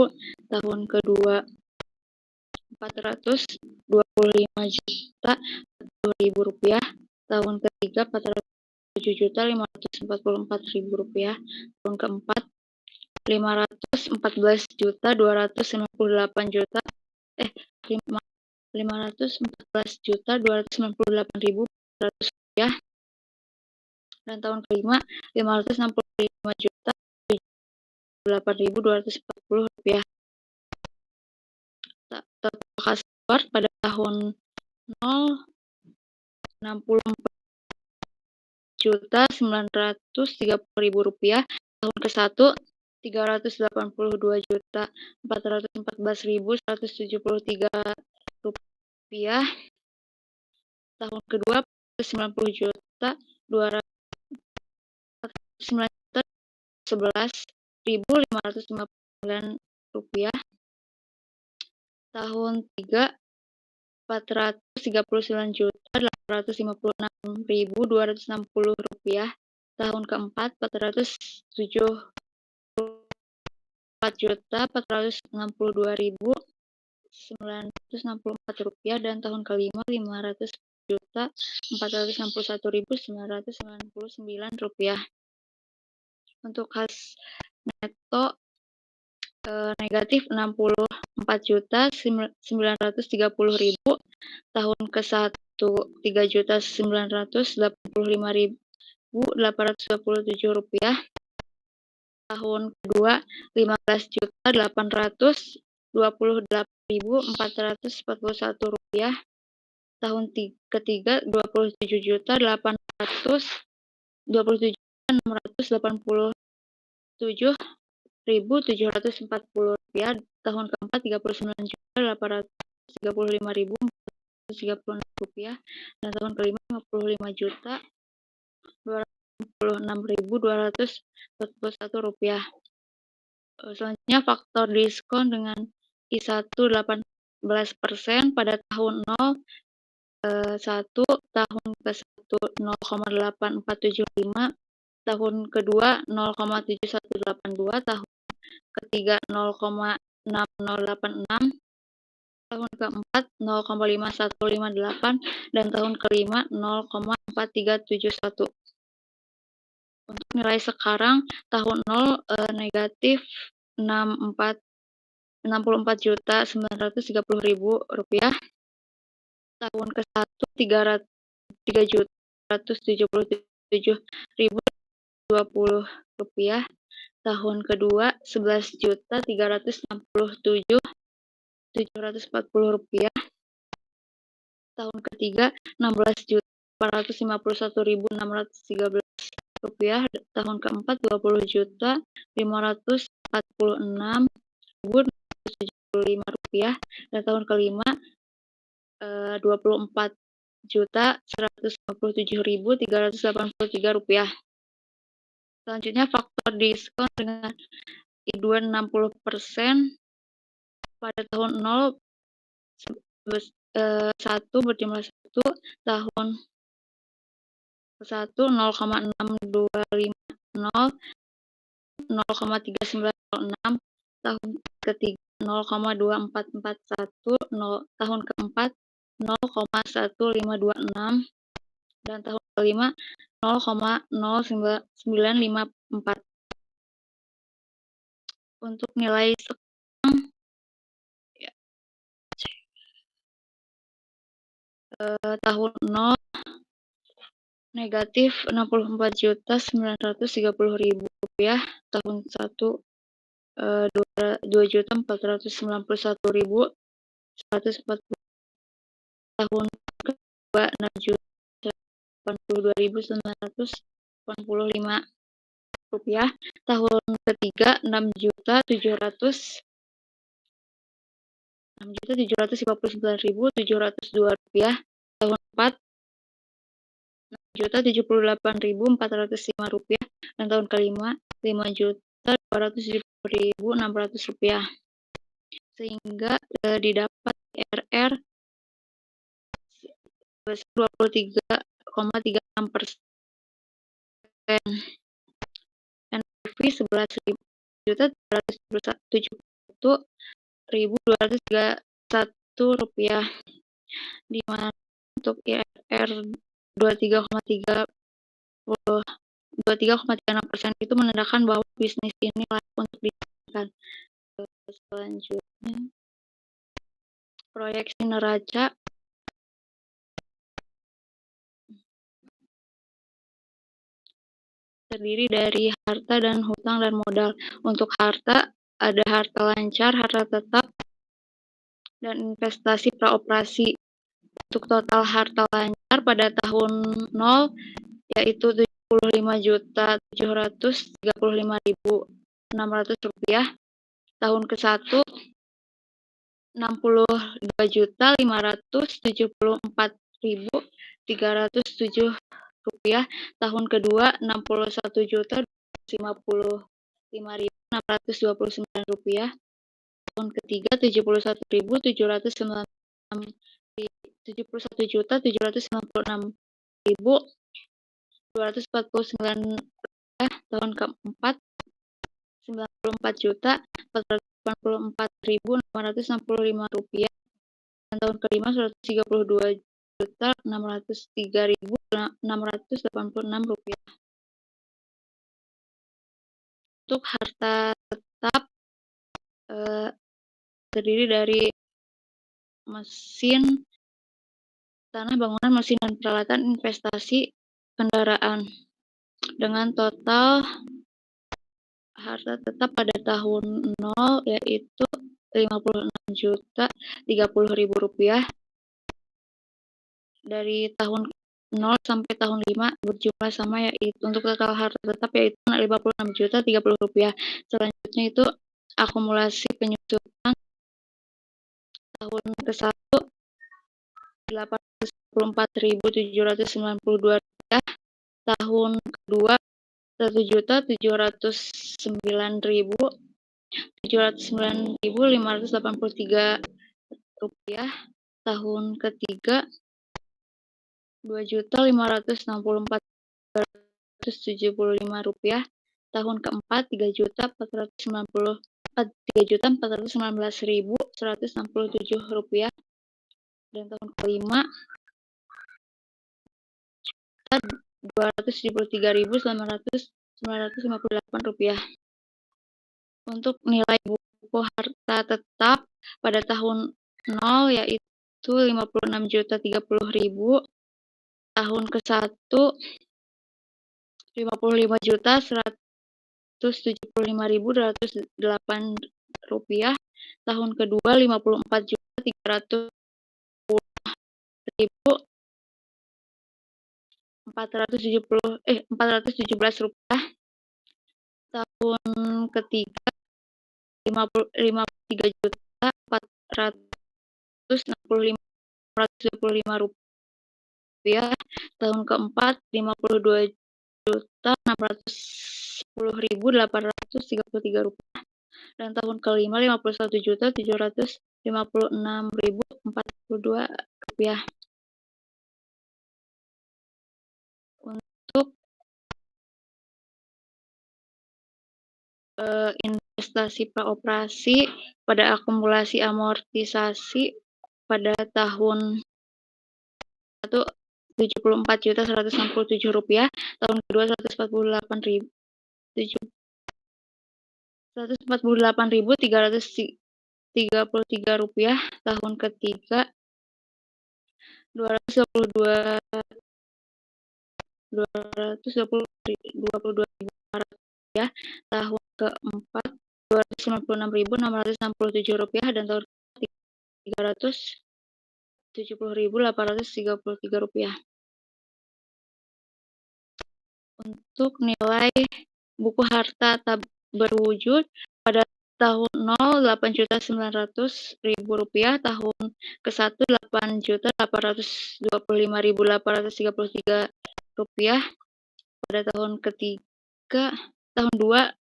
tahun ke-2 Rp425.040.000, tahun ke-3 Rp407.544.000, tahun ke-4 Rp514.298.000, Rp514.298.400, dan tahun ke-5 Rp565.078.240. Total kas keluar pada tahun 0 Rp64.930.000, tahun ke-1 Rp382.414.173, tahun kedua Rp90.211.559, tahun 3 Rp439.856.260, tahun keempat Rp474.462.964, dan tahun kelima Rp500.461.999. Untuk kas neto negatif Rp64.930.000, tahun ke-1 Rp3.985.827, tahun kedua Rp15.928.441, tahun ketiga Rp26.740.740, tahun keempat Rp39.835.436, dan tahun kelima Rp55.246.241. Selanjutnya faktor diskon dengan I1 18% pada tahun 0 1, tahun ke-1 0,8475, tahun kedua 0,7182, tahun ketiga 0,6086, tahun keempat 0,5158, dan tahun kelima 0,4371. Untuk nilai sekarang tahun 0 negatif Rp64.930.000, tahun ke-1 Rp3.377.020, tahun kedua Rp11.367.740, tahun ketiga Rp16.451.613, tahun keempat Rp20.546.675, dan tahun kelima Rp24.157.383. Selanjutnya faktor diskon dengan I2 60% pada tahun 0 1 berjumlah 1, tahun ke-1 0,6250, 0,3906, tahun ketiga 0,2441, tahun keempat 0,1526, dan tahun kelima 0,0954. Untuk nilai sekarang tahun 0 negatif Rp64.930.000, tahun 1 2.491.140. Tahun kedua 6.082.985 rupiah. Tahun ketiga 6.759.702 rupiah. Tahun keempat 6.078.405 rupiah. Dan tahun kelima 5.270.600 rupiah. Sehingga didapat IRR sebesar 23,36%. NPV 11.371.231 rupiah, di mana untuk IRR 23,36% itu menandakan bahwa bisnis ini layak untuk dijalankan. Selanjutnya, proyeksi neraca terdiri dari harta dan hutang dan modal. Untuk harta, ada harta lancar, harta tetap, dan investasi praoperasi. Untuk total harta lancar pada tahun 0 yaitu 75.735.600 rupiah. Tahun ke-1 62.574.307 rupiah. Tahun kedua 61.255.629 rupiah. Tahun ketiga 71.796.249 rupiah. Tahun keempat 94.484.665 rupiah. Dan tahun kelima 132.603.686 rupiah. Untuk harta tetap terdiri dari mesin, tanah, bangunan, mesin dan peralatan, investasi, kendaraan, dengan total harta tetap pada tahun 0 yaitu 56.030.000 rupiah. Dari tahun 0 sampai tahun 5 berjumlah sama, yaitu untuk total harta tetap yaitu 56.030.000 rupiah. Selanjutnya itu akumulasi penyusutan tahun ke-1 844.792 rupiah. Tahun kedua 1.709.583 rupiah. Tahun ketiga 2.564.475 rupiah. Tahun keempat 3.419.167 rupiah. Dan tahun kelima 273.958 rupiah. Untuk nilai buku harta tetap pada tahun 0 yaitu 56.030.000. Tahun ke-1 55.175.208 rupiah. Tahun kedua 54.304.417 rupiah. Tahun ketiga 53.465.425 rupiah. Tahun keempat 52.610.833 rupiah. Dan tahun kelima 51.756.042 rupiah. Untuk investasi praoperasi pada akumulasi amortisasi pada tahun 1 74.167 rupiah. Tahun kedua 148.333 rupiah. Tahun ketiga 222.500 rupiah. Tahun keempat Rp296.667 dan tahun Rp370.833. Untuk nilai buku harta tak berwujud pada tahun 0 Rp8.900.000, tahun ke-1 Rp8.825.833, pada tahun ketiga tahun 2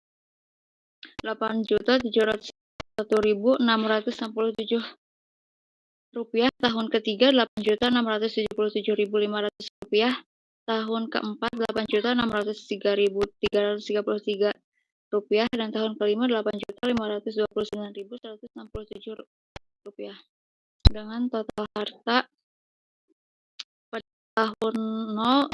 Rp8.701.667, tahun ketiga Rp8.677.500, tahun keempat Rp8.603.333, dan tahun kelima Rp8.529.167, dengan total harta pada tahun 0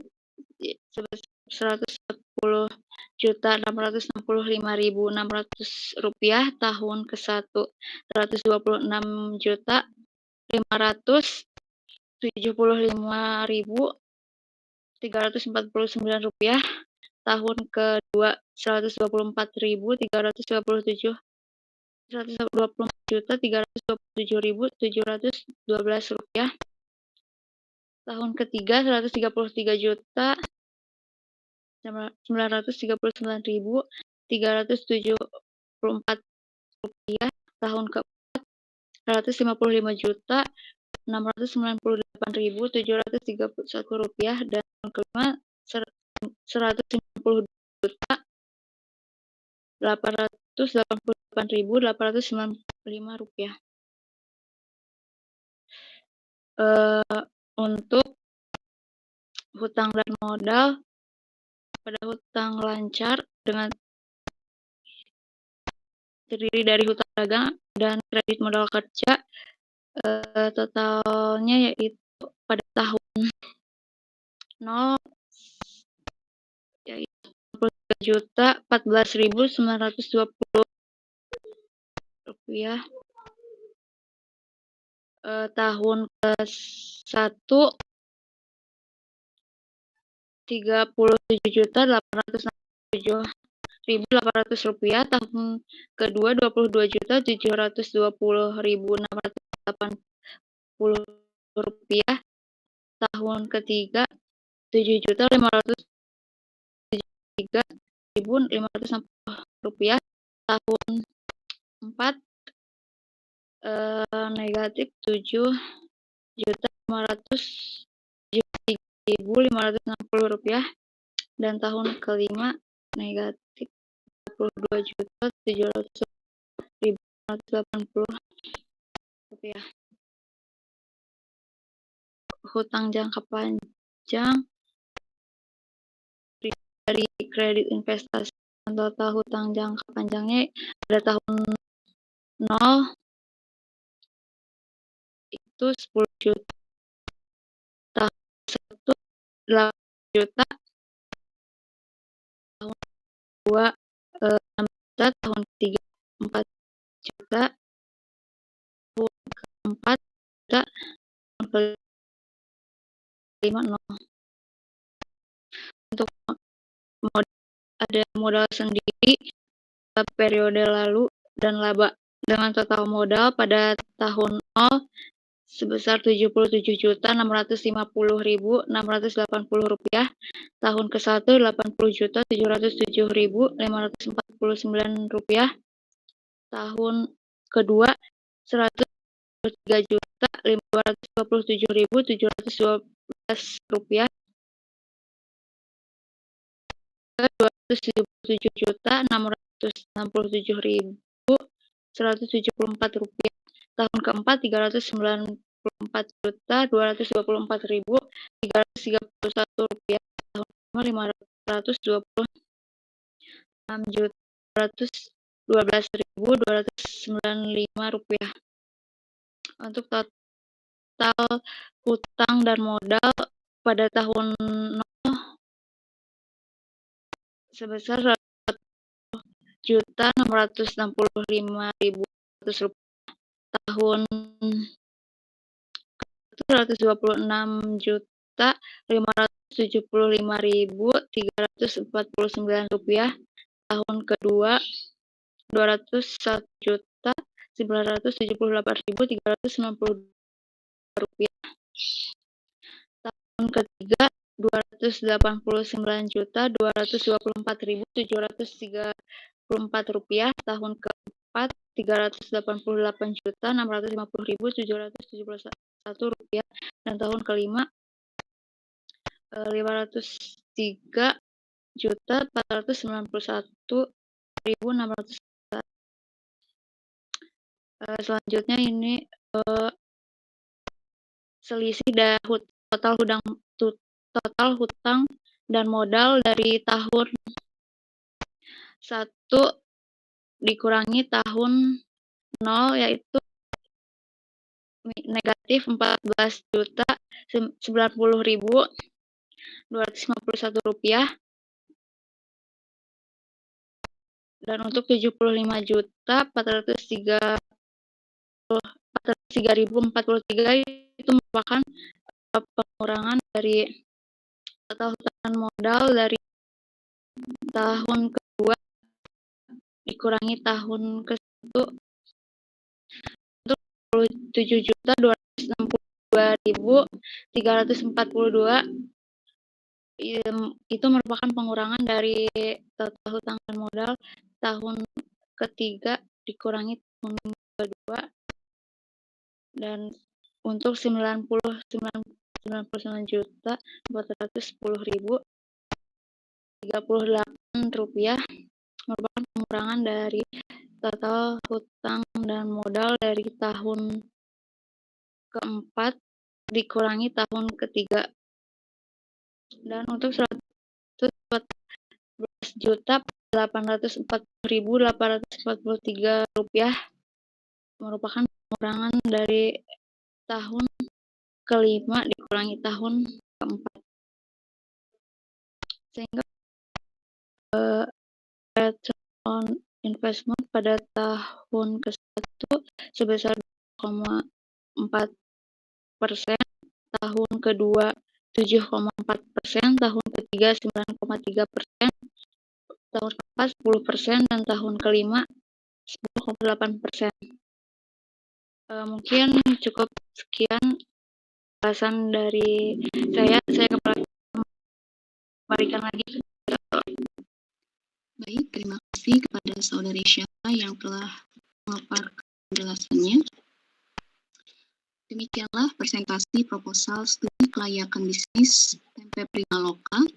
sebesar Rp110.665.600, tahun ke-1 Rp126.575.349, tahun kedua Rp124.327, Rp124.327.712, tahun ketiga Rp133.939.374, tahun keempat Rp155.698.731, dan tahun kelima Rp190.888.895. Untuk hutang dan modal, pada hutang lancar dengan terdiri dari hutang dagang dan kredit modal kerja, totalnya yaitu pada tahun 0 yaitu Rp63.014.920, tahun ke-1 Rp37.867.800, tahun kedua Rp22.720.680, tahun ketiga Rp7.573.560, tahun keempat negatif Rp7.573.560, dan tahun kelima negatif Rp22.700.580. Hutang jangka panjang dari kredit investasi, total hutang jangka panjangnya pada tahun 0 itu Rp10 juta, tahun 1 8 juta, tahun 2 6 juta, tahun ketiga 4 juta, tahun keempat juta, tahun kelima 0. Untuk modal, ada modal sendiri periode lalu dan laba, dengan total modal pada tahun 0 sebesar Rp70.650.680, tahun ke-1 Rp80.707.549, tahun kedua Rp103.527.712, Rp277.667.174, tahun keempat Rp394.224.331, tahun kelima Rp526.212.295. Untuk total hutang dan modal pada tahun 0 sebesar Rp1.665.100, tahun Rp126.575.349, tahun kedua Rupiah. Tahun ketiga Rp284.734. Tahun keempat Rp388.650.771. Dan tahun kelima Rp503.491.600. Selanjutnya ini selisih total hutang dan modal dari tahun 1 dikurangi tahun 0, yaitu negatif Rp14.090.251. Dan untuk Rp73.043 itu merupakan pengurangan dari total hutang modal dari tahun kedua dikurangi tahun ke-1 untuk Rp7.262.342. Itu merupakan pengurangan dari total hutang dan modal tahun ketiga dikurangi tahun kedua. Dan untuk Rp99.410.038 merupakan pengurangan dari total hutang dan modal dari tahun keempat dikurangi tahun ketiga. Dan untuk Rp114.840.843 merupakan pengurangan dari tahun kelima dikurangi tahun keempat, sehingga return on investment pada tahun ke-1 sebesar 2,4%, tahun kedua 7,4%, tahun ketiga 9,3%, tahun keempat 10%, dan tahun kelima 10,8%. Mungkin cukup sekian bahasan dari saya kembalikan lagi. Baik, terima kasih kepada Saudari Syafa yang telah memaparkan penjelasannya. Demikianlah presentasi proposal studi kelayakan bisnis Tempe Primaloka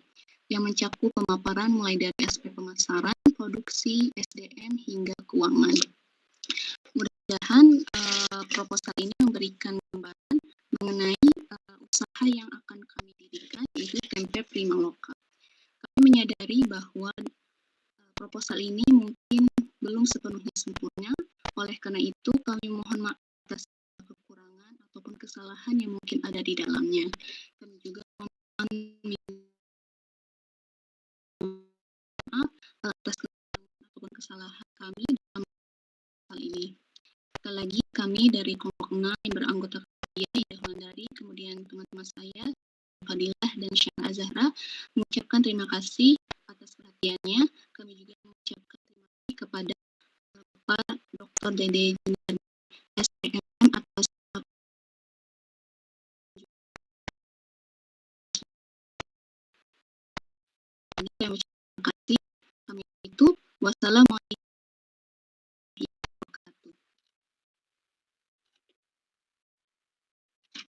yang mencakup pemaparan mulai dari aspek pemasaran, produksi, SDM, hingga keuangan. Mudah-mudahan proposal ini memberikan gambaran mengenai usaha yang akan kami dirikan, yaitu Tempe Primaloka. Kami menyadari bahwa proposal ini mungkin belum sepenuhnya sempurna, oleh karena itu kami mohon maaf atas kekurangan ataupun kesalahan yang mungkin ada di dalamnya. Kami juga mohon maaf atas kekurangan ataupun kesalahan kami dalam hal ini. Sekali lagi kami dari kelompok 6 yang beranggota Ida Handari, kemudian teman-teman saya Fadilah dan Syana Azahra mengucapkan terima kasih atas perhatiannya. Kami juga mengucapkan terima kasih kepada Bapak Dr. Dede Junardi SPM atas terima kasih. Kami itu wassalamualaikum